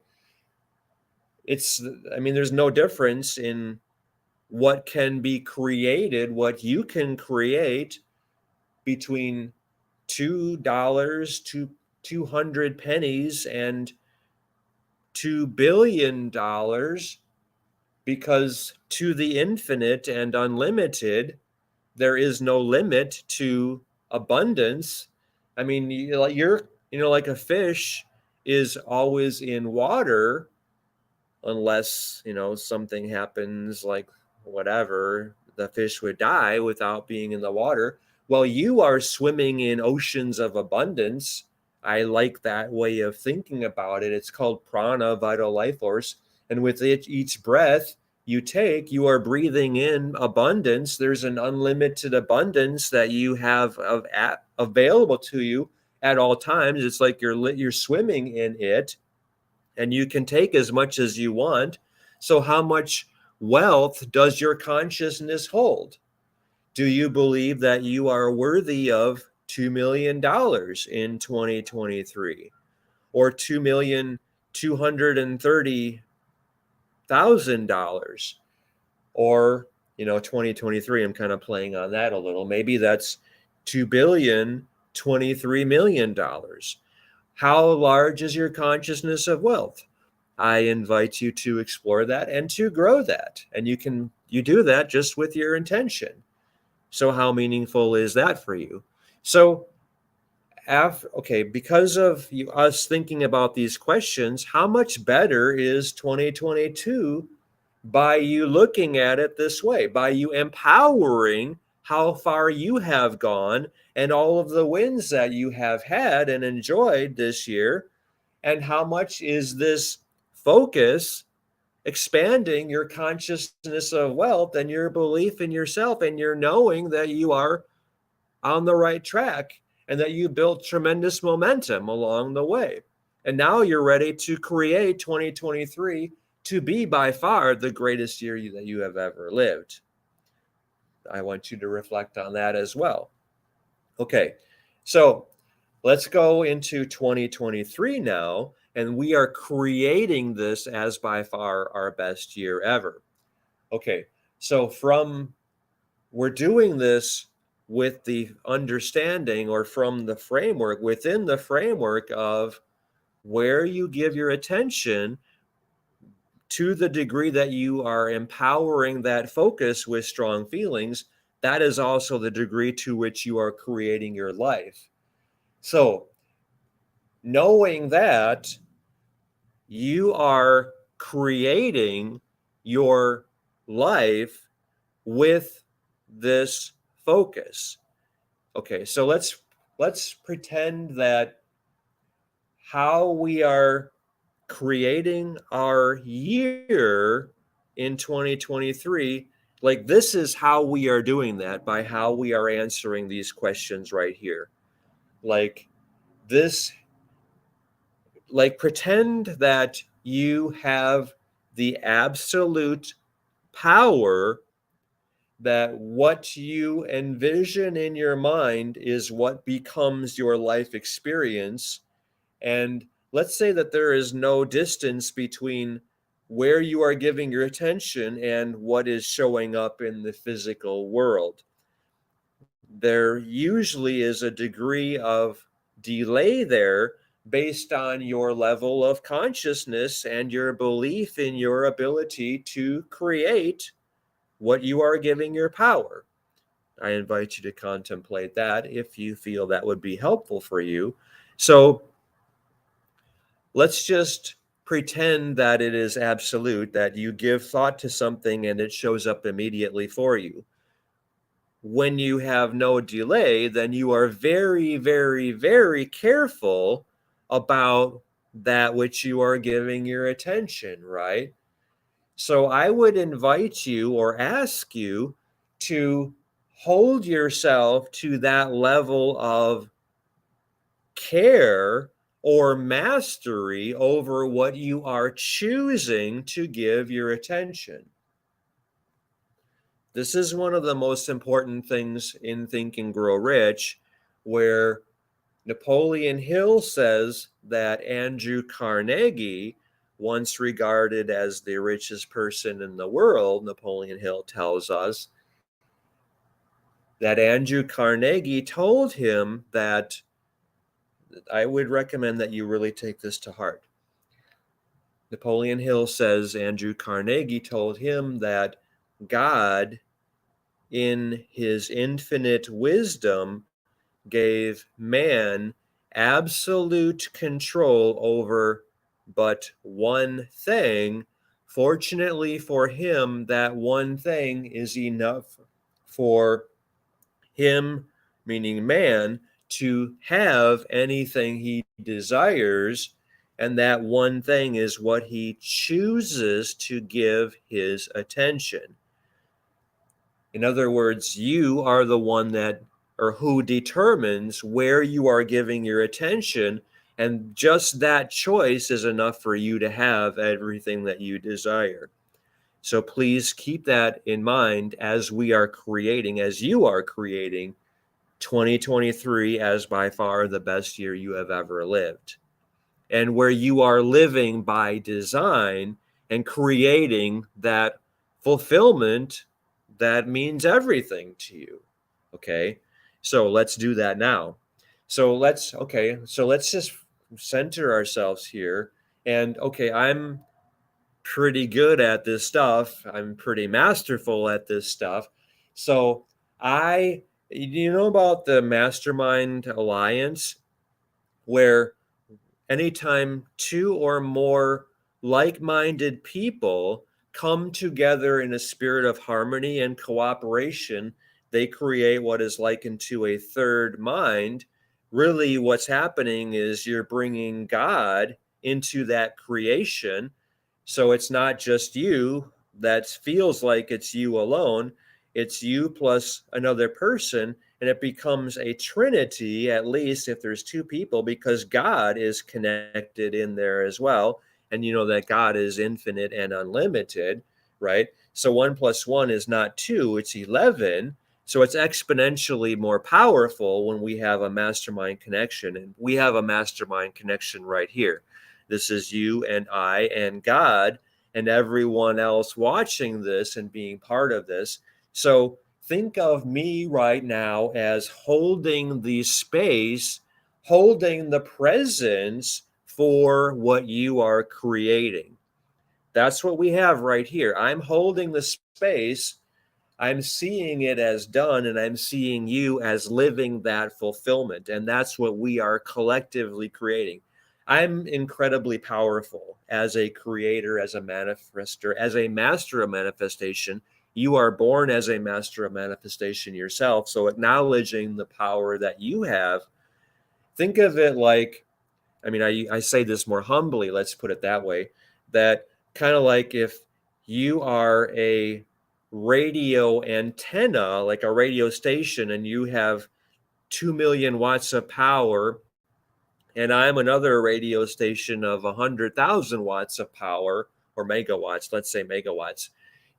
Speaker 1: I mean, there's no difference in what can be created, what you can create, between $2 to 200 pennies and $2 billion, because to the infinite and unlimited, there is no limit to abundance. I mean, like a fish is always in water, unless, something happens, like whatever, the fish would die without being in the water. Well, you are swimming in oceans of abundance. I like that way of thinking about it. It's called prana, vital life force. And with each breath you take, you are breathing in abundance. There's an unlimited abundance that you have available to you at all times. It's like you're swimming in it, and you can take as much as you want. So how much wealth does your consciousness hold? Do you believe that you are worthy of $2 million in 2023, or $2,230,000, or 2023? I'm kind of playing on that a little. Maybe that's $2,023,000,000. How large is your consciousness of wealth? I invite you to explore that and to grow that. And you do that just with your intention. So how meaningful is that for you? So because of us thinking about these questions, how much better is 2022 by you looking at it this way, by you empowering how far you have gone and all of the wins that you have had and enjoyed this year, and how much is this focus expanding your consciousness of wealth and your belief in yourself and your knowing that you are on the right track and that you built tremendous momentum along the way. And now you're ready to create 2023 to be by far the greatest year that you have ever lived. I want you to reflect on that as well. Okay, so let's go into 2023 now, and we are creating this as by far our best year ever. Okay, so we're doing this with the understanding, or from the framework, within the framework of where you give your attention, to the degree that you are empowering that focus with strong feelings, that is also the degree to which you are creating your life. So, knowing that you are creating your life with this focus. Okay, so let's pretend that how we are creating our year in 2023, like this is how we are doing that, by how we are answering these questions right here. Like this, like pretend that you have the absolute power, that what you envision in your mind is what becomes your life experience. And let's say that there is no distance between where you are giving your attention and what is showing up in the physical world. There usually is a degree of delay there based on your level of consciousness and your belief in your ability to create what you are giving your power. I invite you to contemplate that if you feel that would be helpful for you. So let's just pretend that it is absolute, that you give thought to something and it shows up immediately for you. When you have no delay, then you are very, very, very careful about that which you are giving your attention, right? So I would invite you or ask you to hold yourself to that level of care or mastery over what you are choosing to give your attention. This is one of the most important things in Think and Grow Rich, where Napoleon Hill says that Andrew Carnegie, once regarded as the richest person in the world, Napoleon Hill tells us that Andrew Carnegie told him that, I would recommend that you really take this to heart. Napoleon Hill says Andrew Carnegie told him that God, in his infinite wisdom, gave man absolute control over but one thing. Fortunately for him, that one thing is enough for him, meaning man, to have anything he desires. And that one thing is what he chooses to give his attention. In other words, you are the one that, or who determines where you are giving your attention. And just that choice is enough for you to have everything that you desire. So please keep that in mind as we are creating, as you are creating 2023 as by far the best year you have ever lived. And where you are living by design and creating that fulfillment that means everything to you. Okay. So let's do that now. So let's just center ourselves here. And okay, I'm pretty good at this stuff. I'm pretty masterful at this stuff. So you know about the Mastermind Alliance, where anytime two or more like-minded people come together in a spirit of harmony and cooperation, they create what is likened to a third mind. Really, what's happening is you're bringing God into that creation. So it's not just you that feels like it's you alone, it's you plus another person. And it becomes a trinity, at least if there's two people, because God is connected in there as well. And you know that God is infinite and unlimited, right? So 1 plus 1 is not 2, it's 11. So it's exponentially more powerful when we have a mastermind connection. And we have a mastermind connection right here. This is you and I and God and everyone else watching this and being part of this. So think of me right now as holding the space, holding the presence for what you are creating. That's what we have right here. I'm holding the space. I'm seeing it as done, and I'm seeing you as living that fulfillment. And that's what we are collectively creating. I'm incredibly powerful as a creator, as a manifester, as a master of manifestation. You are born as a master of manifestation yourself. So acknowledging the power that you have, think of it like, I mean, I say this more humbly, let's put it that way, that kind of like if you are a radio antenna, like a radio station, and you have 2 million watts of power, and I'm another radio station of 100,000 watts of power, or megawatts, let's say megawatts.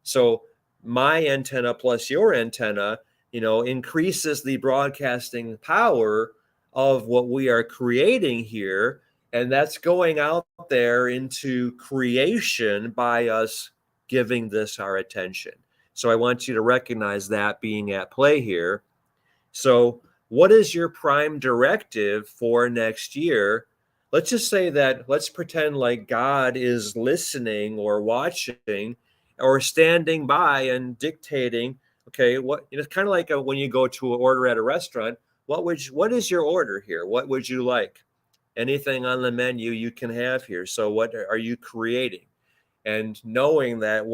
Speaker 1: So my antenna plus your antenna, increases the broadcasting power of what we are creating here. And that's going out there into creation by us giving this our attention. So I want you to recognize that being at play here. So what is your prime directive for next year? Let's just say that, let's pretend like God is listening or watching or standing by and dictating. Okay, what, it's kind of like when you go to an order at a restaurant. What is your order here? What would you like? Anything on the menu you can have here. So what are you creating? And knowing that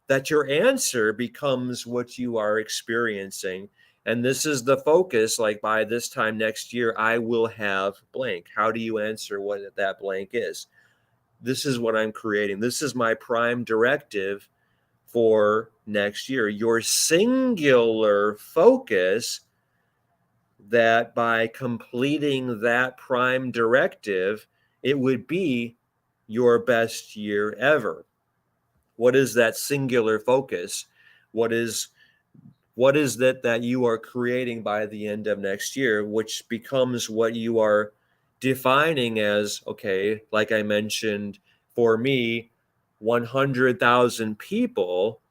Speaker 1: that your answer becomes what you are experiencing. And this is the focus, like by this time next year, I will have blank. How do you answer what that blank is? This is what I'm creating. This is my prime directive for next year. Your singular focus, that by completing that prime directive, it would be your best year ever. What is that singular focus? What is that you are creating by the end of next year, which becomes what you are defining as, okay, like I mentioned, for me, 100,000 people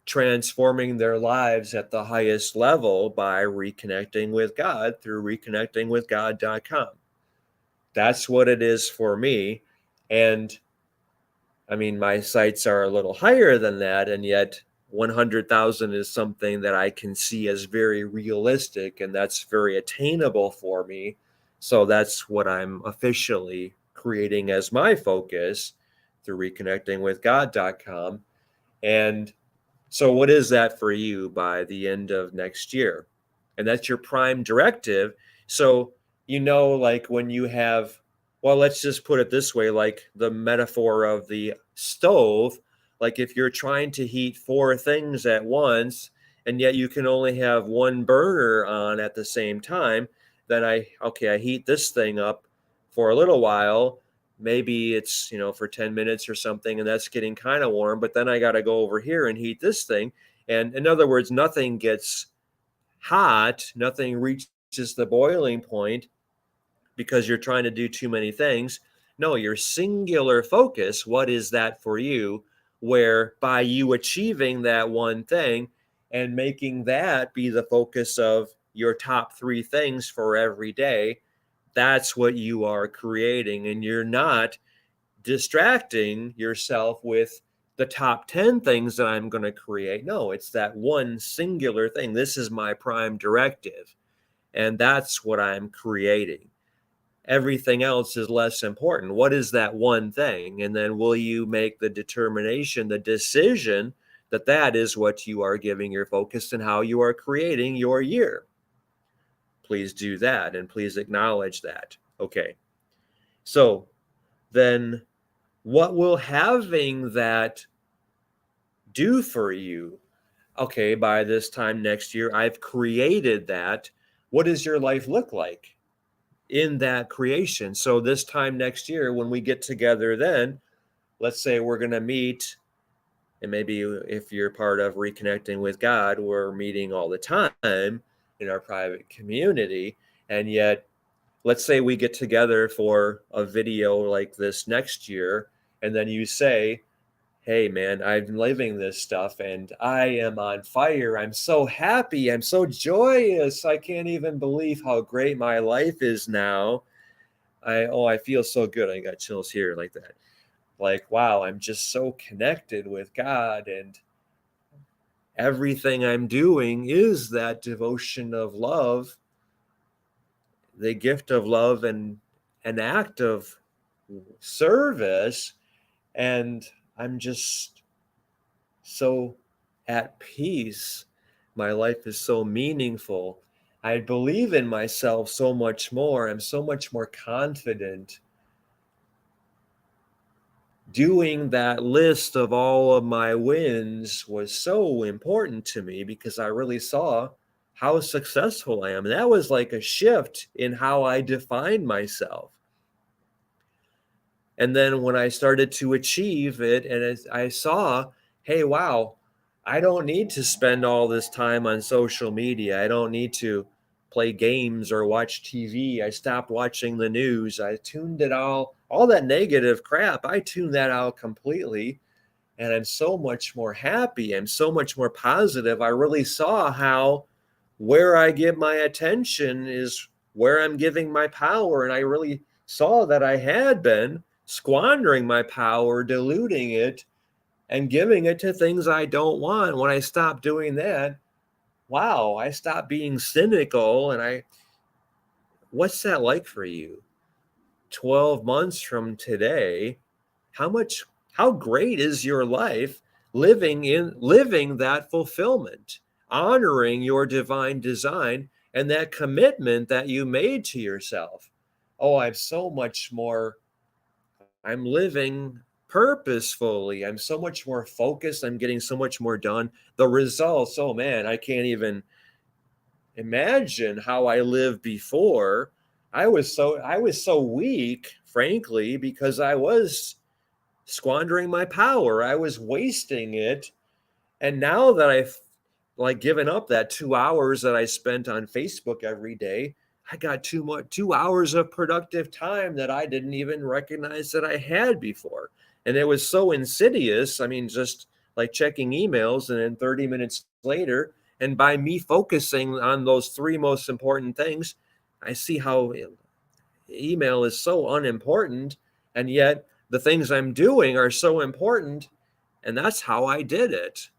Speaker 1: transforming their lives at the highest level by reconnecting with God through reconnectingwithgod.com. That's what it is for me. And I mean, my sights are a little higher than that, and yet 100,000 is something that I can see as very realistic, and that's very attainable for me. So that's what I'm officially creating as my focus through reconnectingwithgod.com. And so what is that for you by the end of next year? And that's your prime directive. So, like when you have, well, let's just put it this way, like the metaphor of the stove, like if you're trying to heat four things at once, and yet you can only have one burner on at the same time, then I heat this thing up for a little while. Maybe it's, for 10 minutes or something, and that's getting kind of warm, but then I got to go over here and heat this thing. And in other words, nothing gets hot, nothing reaches the boiling point because you're trying to do too many things. No, your singular focus, what is that for you? Where by you achieving that one thing and making that be the focus of your top three things for every day, that's what you are creating. And you're not distracting yourself with the top 10 things that I'm going to create. No, it's that one singular thing. This is my prime directive. And that's what I'm creating. Everything else is less important. What is that one thing? And then will you make the determination, the decision that is what you are giving your focus and how you are creating your year. Please do that and please acknowledge that. Okay. So then what will having that do for you? Okay, by this time next year, I've created that. What does your life look like in that creation? So this time next year, when we get together, then let's say we're going to meet, and maybe if you're part of Reconnecting with God, we're meeting all the time in our private community. And yet, let's say we get together for a video like this next year, and then you say, hey man, I'm living this stuff and I am on fire. I'm so happy. I'm so joyous. I can't even believe how great my life is now. I feel so good. I got chills here like that. Like, wow, I'm just so connected with God, and everything I'm doing is that devotion of love, the gift of love, and an act of service. And I'm just so at peace. My life is so meaningful. I believe in myself so much more. I'm so much more confident. Doing that list of all of my wins was so important to me because I really saw how successful I am. And that was like a shift in how I defined myself. And then when I started to achieve it, and I saw, hey, wow, I don't need to spend all this time on social media. I don't need to play games or watch TV. I stopped watching the news. I tuned it all that negative crap. I tuned that out completely. And I'm so much more happy. I'm so much more positive. I really saw how where I give my attention is where I'm giving my power. And I really saw that I had been squandering my power, diluting it, and giving it to things I don't want. When I stopped doing that, wow, I stopped being cynical. And what's that like for you? 12 months from today, how great is your life living that fulfillment, honoring your divine design and that commitment that you made to yourself? Oh, I'm living purposefully. I'm so much more focused. I'm getting so much more done. The results, oh man, I can't even imagine how I lived before. I was so weak, frankly, because I was squandering my power. I was wasting it. And now that I've like given up that 2 hours that I spent on Facebook every day, I got 2 hours of productive time that I didn't even recognize that I had before. And it was so insidious. I mean, just like checking emails and then 30 minutes later, and by me focusing on those three most important things, I see how email is so unimportant. And yet the things I'm doing are so important. And that's how I did it.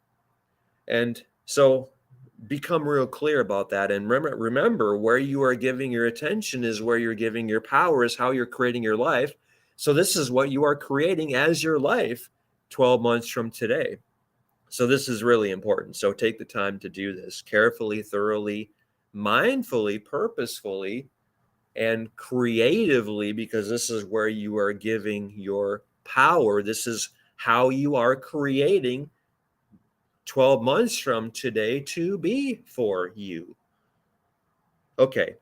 Speaker 1: And so become real clear about that. And remember where you are giving your attention is where you're giving your power, is how you're creating your life. So this is what you are creating as your life 12 months from today. So this is really important. So take the time to do this carefully, thoroughly, mindfully, purposefully, and creatively, because this is where you are giving your power. This is how you are creating 12 months from today to be for you. Okay.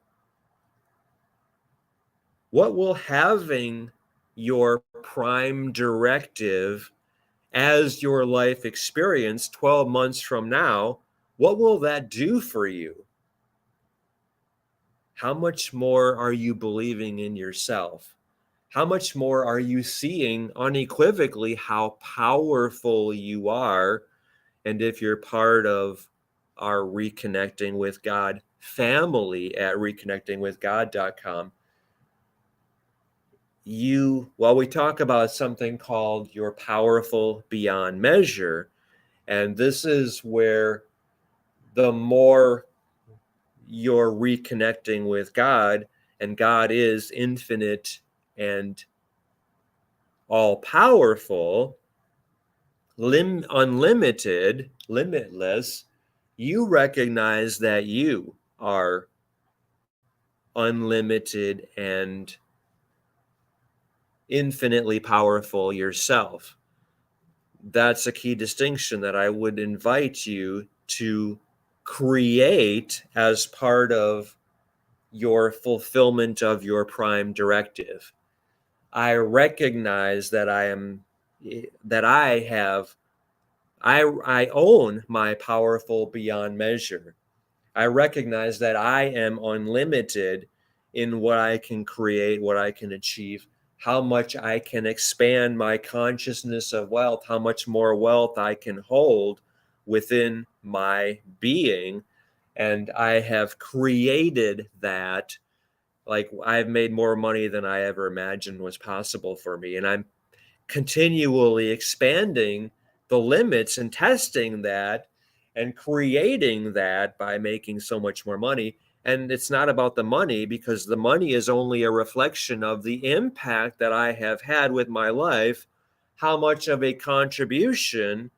Speaker 1: What will having your prime directive as your life experience 12 months from now, what will that do for you? How much more are you believing in yourself? How much more are you seeing unequivocally how powerful you are? And if you're part of our Reconnecting with God family at reconnectingwithgod.com, we talk about something called your powerful beyond measure. And this is where the more you're reconnecting with God, and God is infinite and all powerful, unlimited, limitless, you recognize that you are unlimited and infinitely powerful yourself. That's a key distinction that I would invite you to create as part of your fulfillment of your prime directive. I recognize that I own my powerful beyond measure. I recognize that I am unlimited in what I can create, what I can achieve, how much I can expand my consciousness of wealth, how much more wealth I can hold within my being. And I have created that. Like, I've made more money than I ever imagined was possible for me. And I'm continually expanding the limits and testing that and creating that by making so much more money. And it's not about the money, because the money is only a reflection of the impact that I have had with my life, how much of a contribution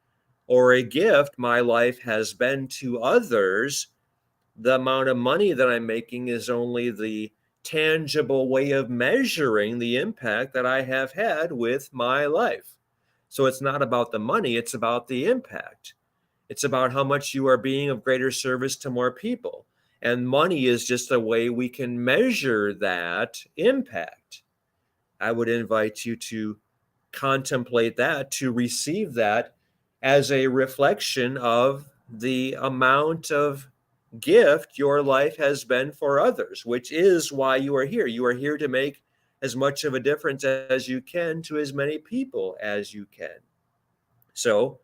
Speaker 1: or a gift my life has been to others. The amount of money that I'm making is only the tangible way of measuring the impact that I have had with my life. So it's not about the money, it's about the impact. It's about how much you are being of greater service to more people. And money is just a way we can measure that impact. I would invite you to contemplate that, to receive that as a reflection of the amount of gift your life has been for others, which is why you are here. You are here to make as much of a difference as you can to as many people as you can. So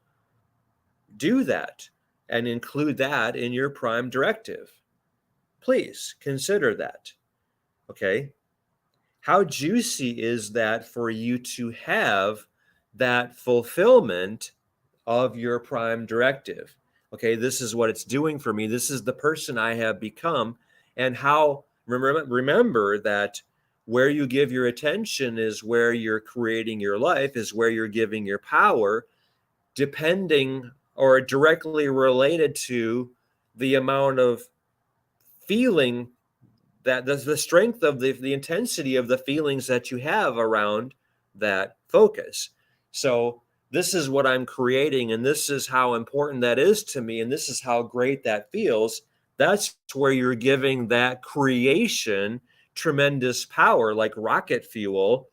Speaker 1: do that and include that in your prime directive. Please consider that. Okay. How juicy is that for you to have that fulfillment of your prime directive? Okay, this is what it's doing for me. This is the person I have become. And how, remember that where you give your attention is where you're creating your life, is where you're giving your power, depending or directly related to the amount of feeling, that the strength of the intensity of the feelings that you have around that focus. So this is what I'm creating, and this is how important that is to me, and this is how great that feels. That's where you're giving that creation tremendous power, like rocket fuel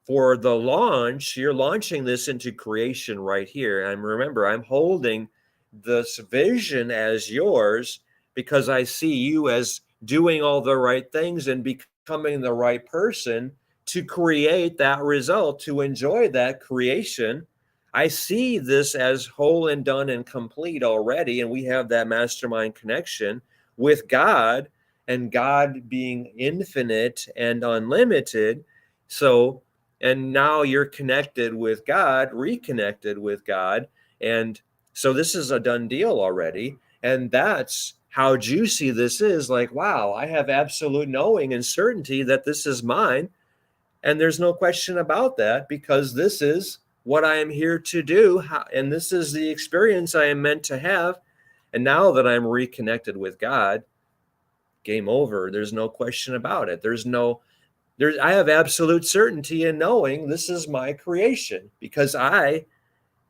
Speaker 1: for the launch. You're launching this into creation right here. And remember, I'm holding this vision as yours because I see you as doing all the right things and becoming the right person to create that result, to enjoy that creation. I see this as whole and done and complete already. And we have that mastermind connection with God, and God being infinite and unlimited. So, and now you're connected with God, reconnected with God. And so this is a done deal already. And that's how juicy this is. Like, wow, I have absolute knowing and certainty that this is mine. And there's no question about that, because this is what I am here to do. And this is the experience I am meant to have. And now that I'm reconnected with God, game over. There's no question about it. I have absolute certainty in knowing this is my creation, because I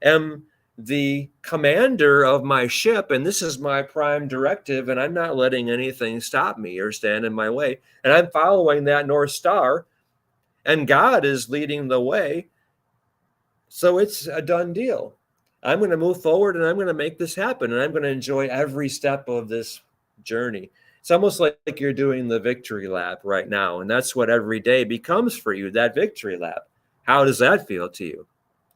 Speaker 1: am the commander of my ship, and this is my prime directive, and I'm not letting anything stop me or stand in my way. And I'm following that North Star, and God is leading the way. So it's a done deal. I'm going to move forward, and I'm going to make this happen, and I'm going to enjoy every step of this journey. It's almost like you're doing the victory lap right now, and that's what every day becomes for you, that victory lap. How does that feel to you?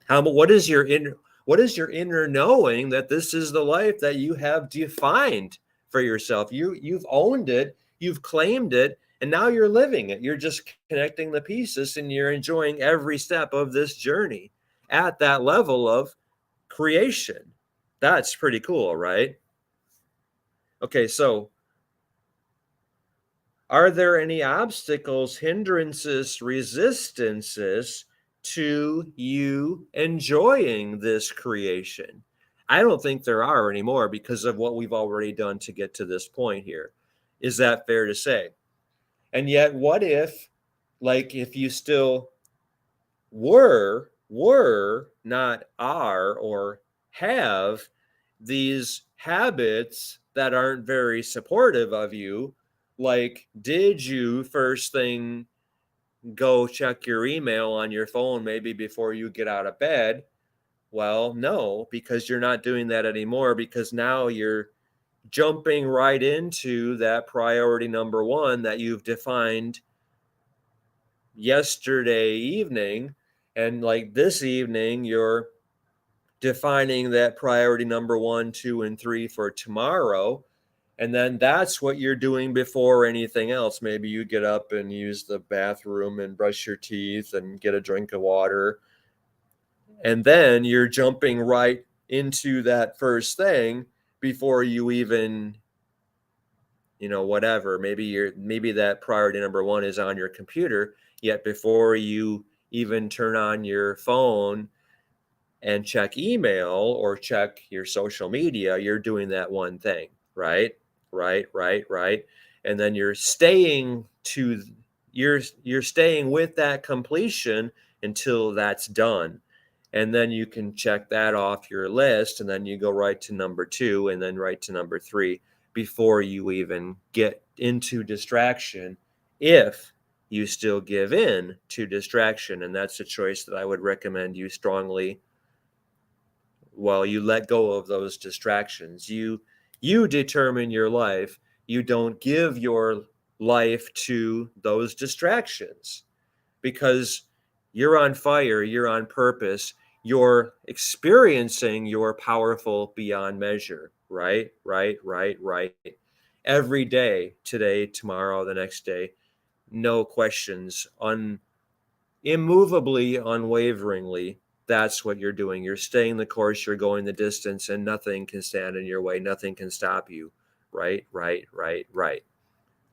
Speaker 1: What is your inner knowing that this is the life that you have defined for yourself? You've owned it, you've claimed it, and now you're living it. You're just connecting the pieces, and you're enjoying every step of this journey at that level of creation. That's pretty cool, right? Okay, so are there any obstacles, hindrances, resistances to you enjoying this creation? I don't think there are anymore because of what we've already done to get to this point here. Is that fair to say? And yet, what if, like, if you still were, not are, or have these habits that aren't very supportive of you? Like, did you first thing go check your email on your phone maybe before you get out of bed? Well, no, because you're not doing that anymore, because now you're jumping right into that priority number one that you've defined yesterday evening. And like this evening, you're defining that priority number one, two, and three for tomorrow. And then that's what you're doing before anything else. Maybe you get up and use the bathroom and brush your teeth and get a drink of water. And then you're jumping right into that first thing before you even, whatever. Maybe that priority number one is on your computer, yet before you even turn on your phone and check email or check your social media, you're doing that one thing, right? Right. And then you're staying with that completion until that's done. And then you can check that off your list, and then you go right to number two, and then right to number three before you even get into distraction, if you still give in to distraction. And that's a choice that I would recommend you strongly. Well, you let go of those distractions. You determine your life. You don't give your life to those distractions, because you're on fire, you're on purpose, you're experiencing your powerful beyond measure, right? Every day, today, tomorrow, the next day, no questions, immovably, unwaveringly. That's what you're doing. You're staying the course, you're going the distance, and nothing can stand in your way. Nothing can stop you. Right.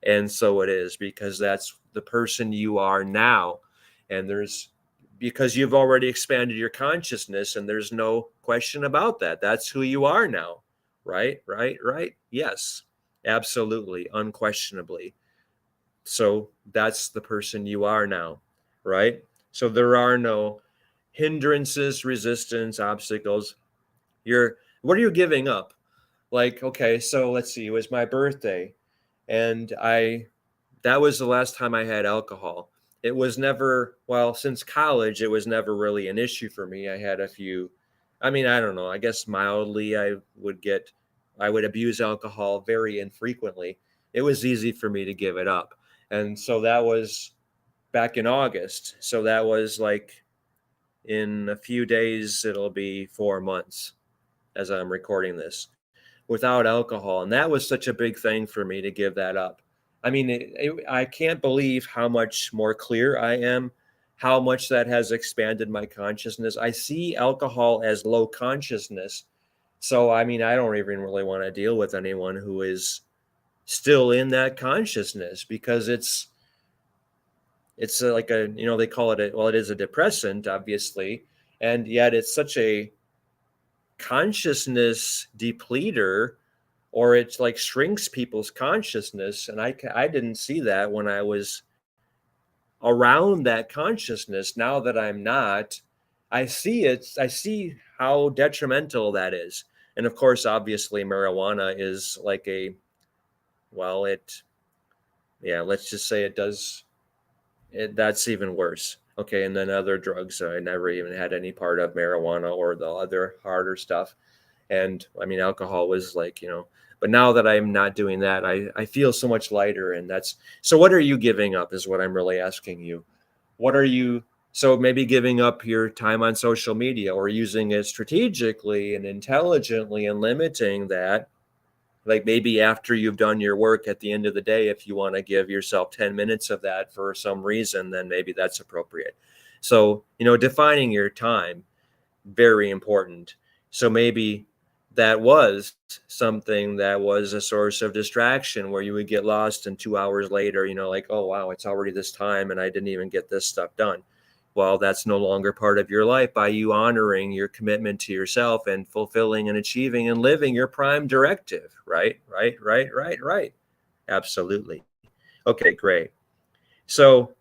Speaker 1: And so it is, because that's the person you are now. And because you've already expanded your consciousness, and there's no question about that. That's who you are now. Right. Yes, absolutely, unquestionably. So that's the person you are now. Right. So there are no hindrances, resistance, obstacles. What are you giving up? Like, okay, so let's see, it was my birthday, and that was the last time I had alcohol. It was never, well, since college, it was never really an issue for me. I had a few, I mean, I don't know, I guess mildly I would abuse alcohol very infrequently. It was easy for me to give it up. And so that was back in August. So that was like, in a few days, it'll be 4 months as I'm recording this without alcohol. And that was such a big thing for me to give that up. I mean, I can't believe how much more clear I am, how much that has expanded my consciousness. I see alcohol as low consciousness. So, I mean, I don't even really want to deal with anyone who is still in that consciousness, because it's like they call it it is a depressant, obviously. And yet it's such a consciousness depleter, or it's like shrinks people's consciousness. And I didn't see that when I was around that consciousness. Now that I'm not, I see how detrimental that is. And of course, obviously, marijuana is like let's just say it does. That's even worse. Okay, and then other drugs, I never even had any part of marijuana or the other harder stuff. And I mean, alcohol was like, but now that I'm not doing that, I feel so much lighter. And so what are you giving up is what I'm really asking you. So maybe giving up your time on social media, or using it strategically and intelligently, and limiting that. Like, maybe after you've done your work at the end of the day, if you want to give yourself 10 minutes of that for some reason, then maybe that's appropriate. So, defining your time, very important. So maybe that was something that was a source of distraction, where you would get lost, and 2 hours later, like, oh, wow, it's already this time and I didn't even get this stuff done. Well, that's no longer part of your life by you honoring your commitment to yourself and fulfilling and achieving and living your prime directive. Right. Absolutely. Okay, great. So,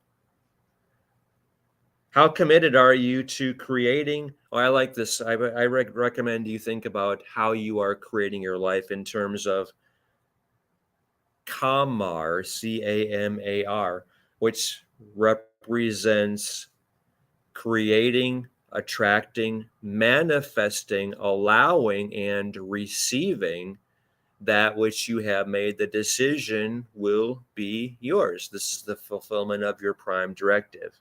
Speaker 1: how committed are you to creating? Oh, I like this. I recommend you think about how you are creating your life in terms of Camar, Camar, which represents creating, attracting, manifesting, allowing, and receiving that which you have made the decision will be yours. This is the fulfillment of your prime directive.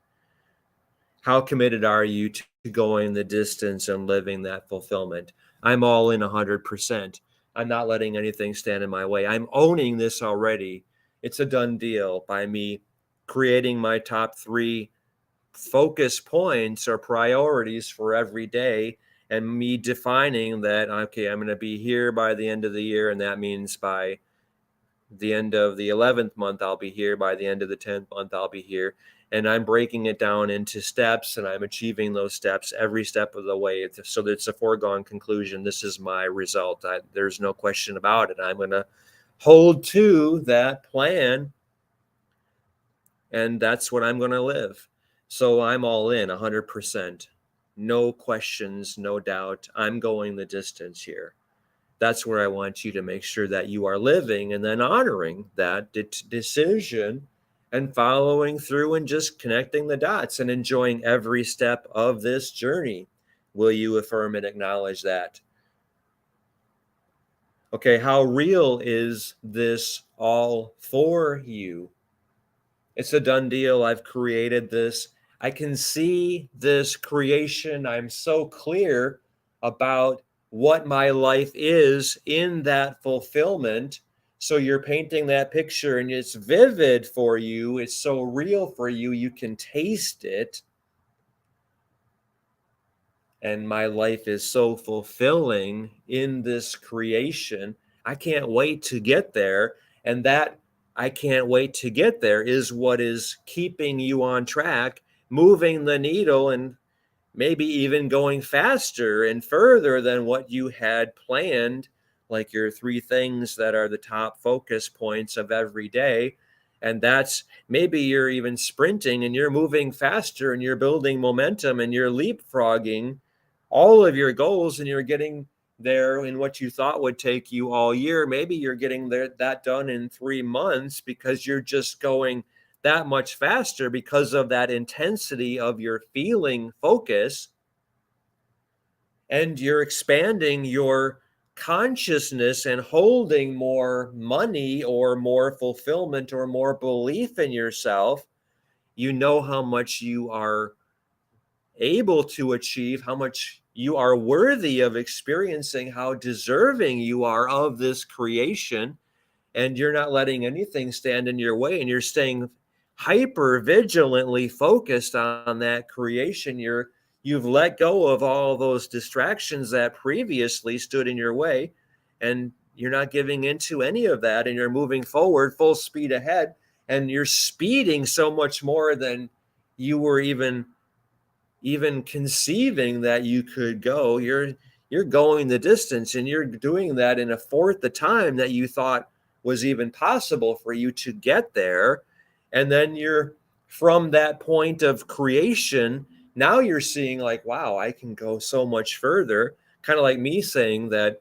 Speaker 1: How committed are you to going the distance and living that fulfillment? I'm all in 100%. I'm not letting anything stand in my way. I'm owning this already. It's a done deal by me creating my top 3 focus points or priorities for every day, and me defining that, okay, I'm going to be here by the end of the year, and that means by the end of the 11th month I'll be here, by the end of the 10th month I'll be here, and I'm breaking it down into steps, and I'm achieving those steps every step of the way, so that it's a foregone conclusion. This is my result. There's no question about it. I'm going to hold to that plan, and that's what I'm going to live. So I'm all in 100%. No questions, no doubt. I'm going the distance here. That's where I want you to make sure that you are living and then honoring that decision and following through and just connecting the dots and enjoying every step of this journey. Will you affirm and acknowledge that? Okay, how real is this all for you? It's a done deal. I've created this. I can see this creation. I'm so clear about what my life is in that fulfillment. So you're painting that picture and it's vivid for you. It's so real for you. You can taste it. And my life is so fulfilling in this creation. I can't wait to get there. And that I can't wait to get there is what is keeping you on track, moving the needle, and maybe even going faster and further than what you had planned, like your 3 things that are the top focus points of every day. And that's maybe you're even sprinting and you're moving faster and you're building momentum and you're leapfrogging all of your goals, and you're getting there in what you thought would take you all year. Maybe you're getting that done in 3 months because you're just going that much faster because of that intensity of your feeling focus, and you're expanding your consciousness and holding more money or more fulfillment or more belief in yourself. You know how much you are able to achieve, how much you are worthy of experiencing, how deserving you are of this creation, and you're not letting anything stand in your way, and you're staying hyper vigilantly focused on that creation. You've let go of all those distractions that previously stood in your way, and you're not giving into any of that, and you're moving forward full speed ahead, and you're speeding so much more than you were even conceiving that you could go. You're going the distance, and you're doing that in a fourth the time that you thought was even possible for you to get there. And then you're from that point of creation, now you're seeing like, wow, I can go so much further. Kind of like me saying that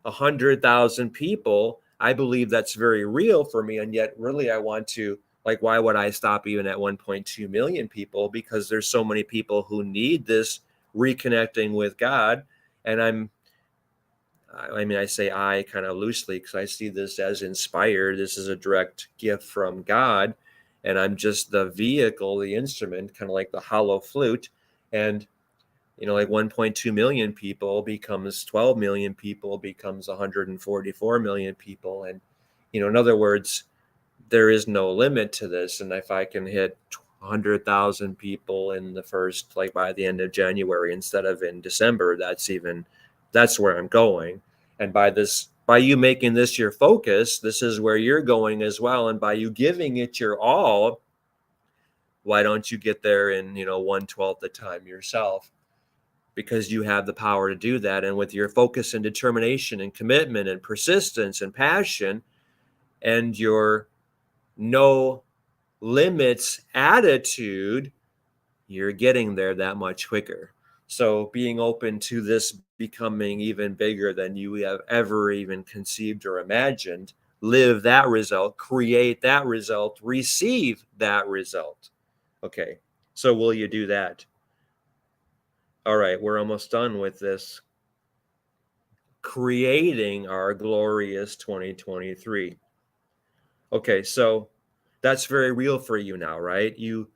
Speaker 1: 100,000 people, I believe that's very real for me. And yet really I want to, like, why would I stop even at 1.2 million people? Because there's so many people who need this reconnecting with God. And I mean, I say I kind of loosely because I see this as inspired. This is a direct gift from God. And I'm just the vehicle, the instrument, kind of like the hollow flute. And, like 1.2 million people becomes 12 million people, becomes 144 million people. And, in other words, there is no limit to this. And if I can hit 100,000 people in the first, like by the end of January instead of in December, that's where I'm going. And by you making this your focus, this is where you're going as well. And by you giving it your all, Why don't you get there in, 1/12 the time yourself? Because you have the power to do that. And with your focus and determination and commitment and persistence and passion and your no limits attitude, you're getting there that much quicker. So being open to this becoming even bigger than you have ever even conceived or imagined, live that result, create that result, receive that result. Okay. So will you do that? All right, we're almost done with this creating our glorious 2023. Okay, so that's very real for you now, right? You're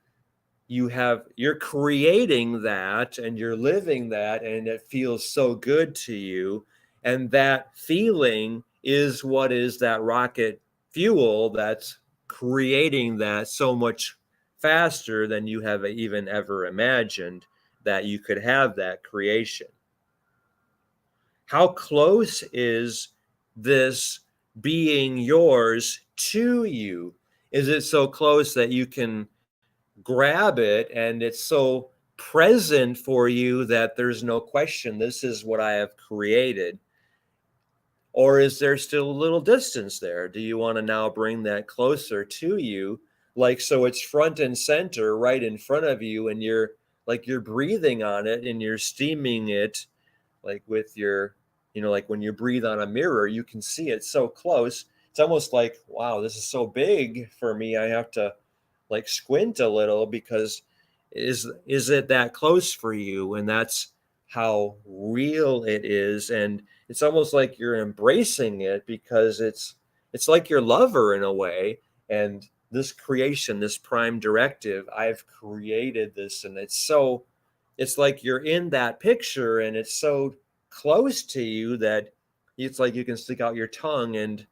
Speaker 1: creating that and you're living that and it feels so good to you, and that feeling is what is that rocket fuel that's creating that so much faster than you have even ever imagined that you could have that creation. How close is this being yours to you? Is it so close that you can grab it and it's so present for you that there's no question this is what I have created? Or is there still a little distance there? Do you want to now bring that closer to you? Like, so it's front and center right in front of you, and you're breathing on it and you're steaming it, like with your, like when you breathe on a mirror, you can see it so close. It's almost like, wow, this is so big for me. I have to like squint a little because is it that close for you? And that's how real it is. And it's almost like you're embracing it because it's like your lover in a way. And this creation, this prime directive, I've created this, and it's like you're in that picture and it's so close to you that it's like you can stick out your tongue, and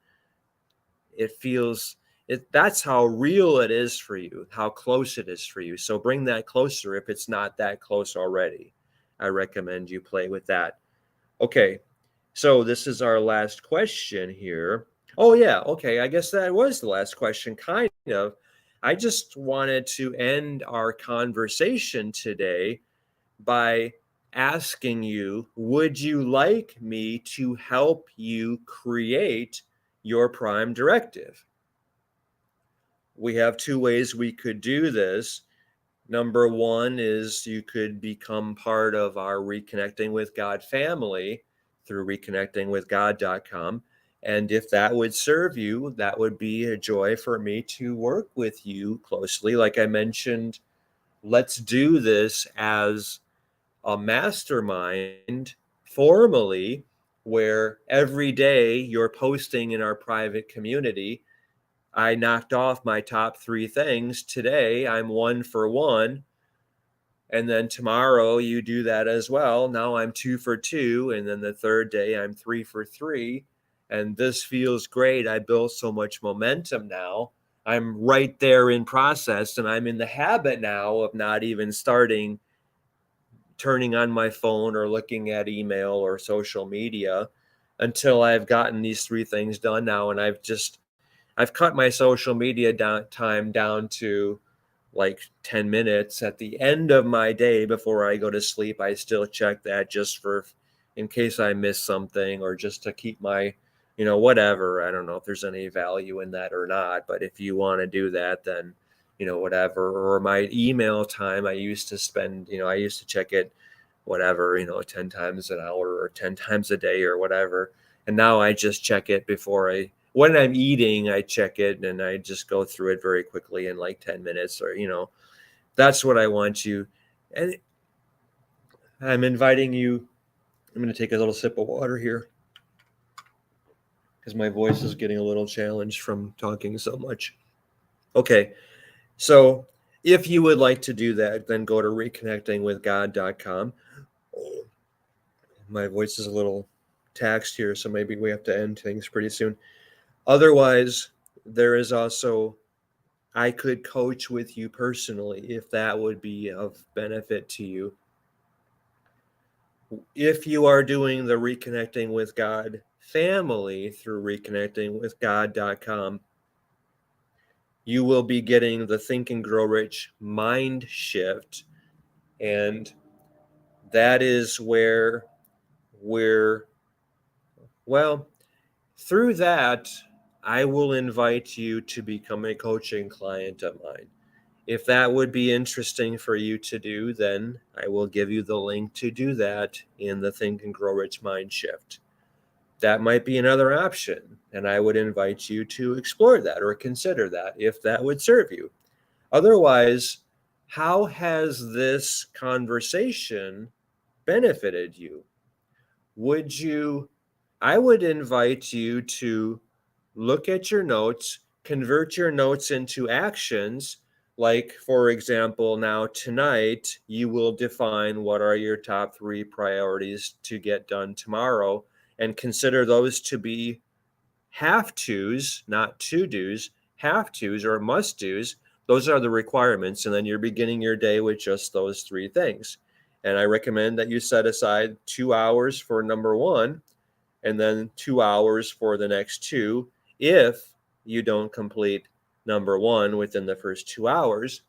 Speaker 1: it feels that's how real it is for you, how close it is for you. So bring that closer if it's not that close already. I recommend you play with that. Okay, so this is our last question here. Oh yeah, okay, I guess that was the last question, kind of. I just wanted to end our conversation today by asking you, would you like me to help you create your prime directive? We have two ways we could do this. Number one is you could become part of our Reconnecting with God family through reconnectingwithgod.com. And if that would serve you, that would be a joy for me to work with you closely. Like I mentioned, let's do this as a mastermind formally, where every day you're posting in our private community. I knocked off my top 3 things today. I'm 1 for 1. And then tomorrow you do that as well. Now I'm 2 for 2. And then the third day I'm 3 for 3. And this feels great. I built so much momentum now. I'm right there in process, and I'm in the habit now of not even turning on my phone or looking at email or social media until I've gotten these 3 things done now. And I've cut my social media time down to like 10 minutes at the end of my day before I go to sleep. I still check that just for in case I miss something, or just to keep my, whatever. I don't know if there's any value in that or not, but if you want to do that, then, whatever. Or my email time, I used to check it, whatever, 10 times an hour or 10 times a day or whatever. And now I just check it when I'm eating. I check it and I just go through it very quickly in like 10 minutes, or, that's what I want you. And I'm inviting you. I'm going to take a little sip of water here because my voice is getting a little challenged from talking so much. Okay. So if you would like to do that, then go to reconnectingwithgod.com. My voice is a little taxed here, so maybe we have to end things pretty soon. Otherwise, there is also, I could coach with you personally if that would be of benefit to you. If you are doing the Reconnecting with God family through reconnectingwithgod.com, you will be getting the Think and Grow Rich mind shift. And that is where well, through that, I will invite you to become a coaching client of mine. If that would be interesting for you to do, then I will give you the link to do that in the Think and Grow Rich Mind Shift. That might be another option, and I would invite you to explore that or consider that if that would serve you. Otherwise, how has this conversation benefited you? I would invite you to look at your notes, convert your notes into actions. Like, for example, now tonight, you will define what are your top 3 priorities to get done tomorrow and consider those to be have tos, not to dos, have tos or must dos. Those are the requirements. And then you're beginning your day with just those 3 things. And I recommend that you set aside 2 hours for number 1 and then 2 hours for the next 2 if you don't complete number 1 within the first 2 hours,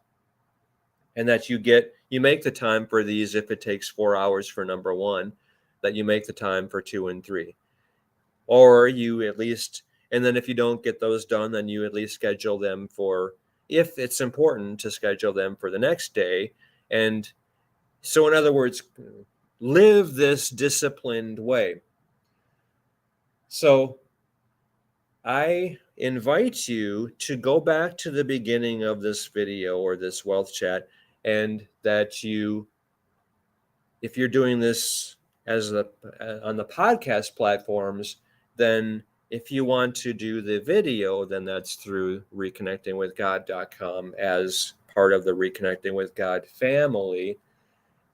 Speaker 1: and that you make the time for these. If it takes 4 hours for number 1, that you make the time for 2 and 3, or you at least, and then if you don't get those done, then you at least schedule them for, if it's important to schedule them for the next day. And so in other words, live this disciplined way. So I invite you to go back to the beginning of this video or this wealth chat, and that you, if you're doing this on the podcast platforms, then if you want to do the video, then that's through reconnectingwithgod.com as part of the Reconnecting with God family.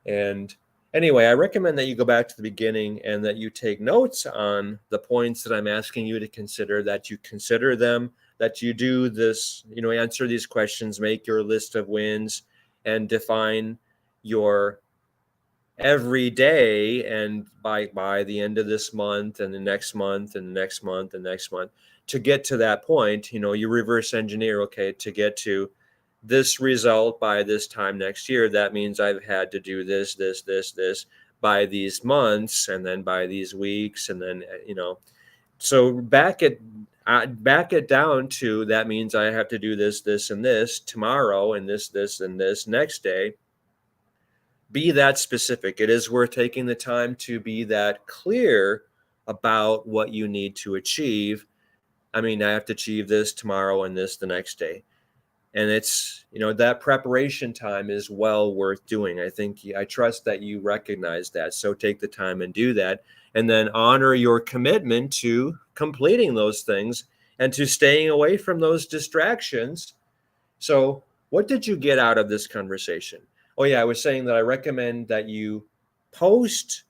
Speaker 1: And anyway, I recommend that you go back to the beginning and that you take notes on the points that I'm asking you to consider, that you consider them, that you do this, answer these questions, make your list of wins, and define your every day. And by the end of this month and the next month and the next month and next month, to get to that point, you reverse engineer, okay, to get to this result by this time next year, that means I've had to do this by these months, and then by these weeks, and then so back it down to, that means I have to do this and this tomorrow, and this and this next day. Be that specific. It is worth taking the time to be that clear about what you need to achieve. I mean, I have to achieve this tomorrow and this the next day. And it's, that preparation time is well worth doing. I trust that you recognize that. So take the time and do that, and then honor your commitment to completing those things and to staying away from those distractions. So what did you get out of this conversation? Oh yeah, I was saying that I recommend that you post.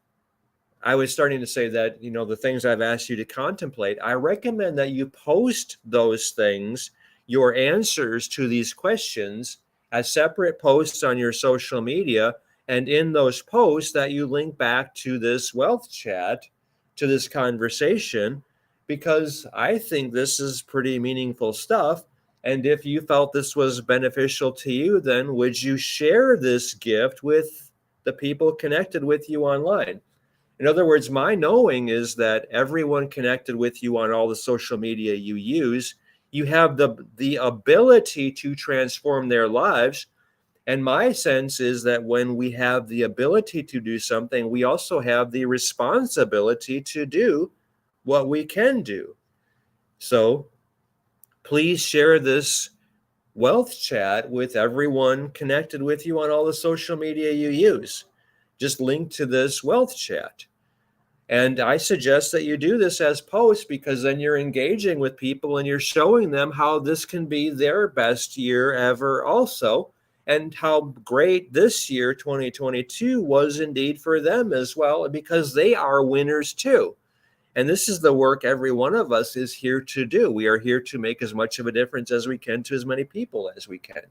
Speaker 1: I was starting to say that, the things I've asked you to contemplate, I recommend that you post those things, your answers to these questions, as separate posts on your social media. And in those posts, that you link back to this wealth chat, to this conversation, because I think this is pretty meaningful stuff. And if you felt this was beneficial to you, then would you share this gift with the people connected with you online? In other words, my knowing is that everyone connected with you on all the social media you use, you have the ability to transform their lives. And my sense is that when we have the ability to do something, we also have the responsibility to do what we can do. So please share this wealth chat with everyone connected with you on all the social media you use. Just link to this wealth chat. And I suggest that you do this as posts, because then you're engaging with people and you're showing them how this can be their best year ever also, and how great this year, 2022, was indeed for them as well, because they are winners too. And this is the work every one of us is here to do. We are here to make as much of a difference as we can to as many people as we can.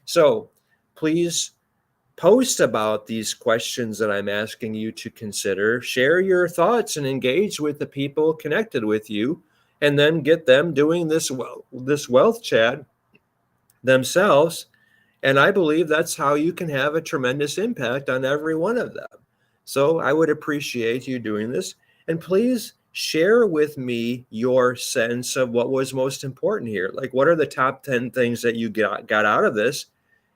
Speaker 1: So please post about these questions that I'm asking you to consider. Share your thoughts and engage with the people connected with you, and then get them doing this wealth chat themselves. And I believe that's how you can have a tremendous impact on every one of them. So I would appreciate you doing this. And please share with me your sense of what was most important here. Like, what are the top 10 things that you got out of this?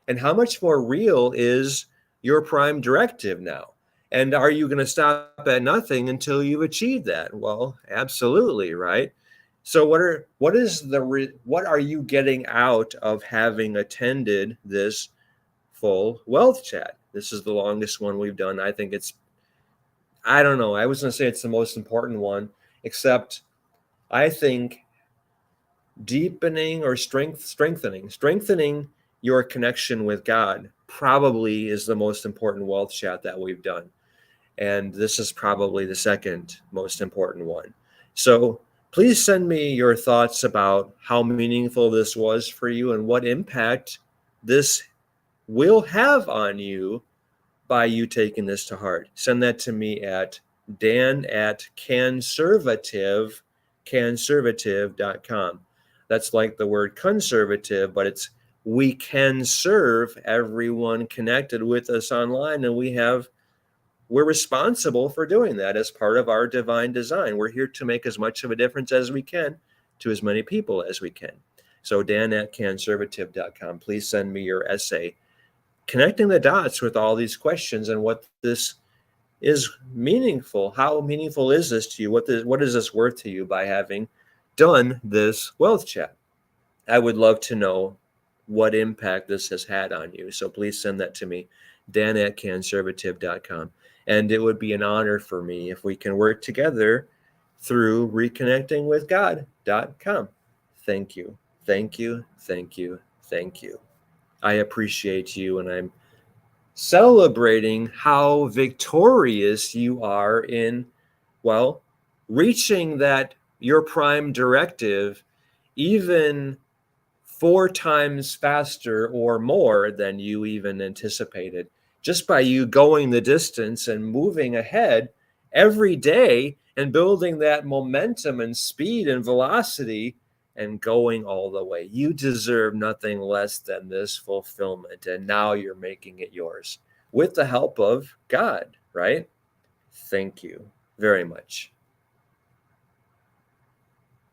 Speaker 1: And how much more real is your prime directive now? And are you going to stop at nothing until you've achieved that? Well, absolutely, right? So what are you getting out of having attended this full wealth chat? This is the longest one we've done. I think I don't know. I was going to say it's the most important one, except I think deepening or strengthening your connection with God probably is the most important wealth chat that we've done. And this is probably the second most important one. So please send me your thoughts about how meaningful this was for you and what impact this will have on you by you taking this to heart. Send that to me at dan@canservative.com. That's like the word conservative, but it's we can serve everyone connected with us online, and we're responsible for doing that as part of our divine design. We're here to make as much of a difference as we can to as many people as we can. So dan@canservative.com. Please send me your essay connecting the dots with all these questions and what this is meaningful. How meaningful is this to you? What is this worth to you by having done this wealth chat? I would love to know what impact this has had on you. So please send that to me, dan@canservative.com. And it would be an honor for me if we can work together through reconnectingwithgod.com. Thank you. Thank you. Thank you. Thank you. I appreciate you, and I'm celebrating how victorious you are in, well, reaching that your prime directive even 4 times faster or more than you even anticipated, just by you going the distance and moving ahead every day and building that momentum and speed and velocity and going all the way. You deserve nothing less than this fulfillment. And now you're making it yours with the help of God, right? Thank you very much.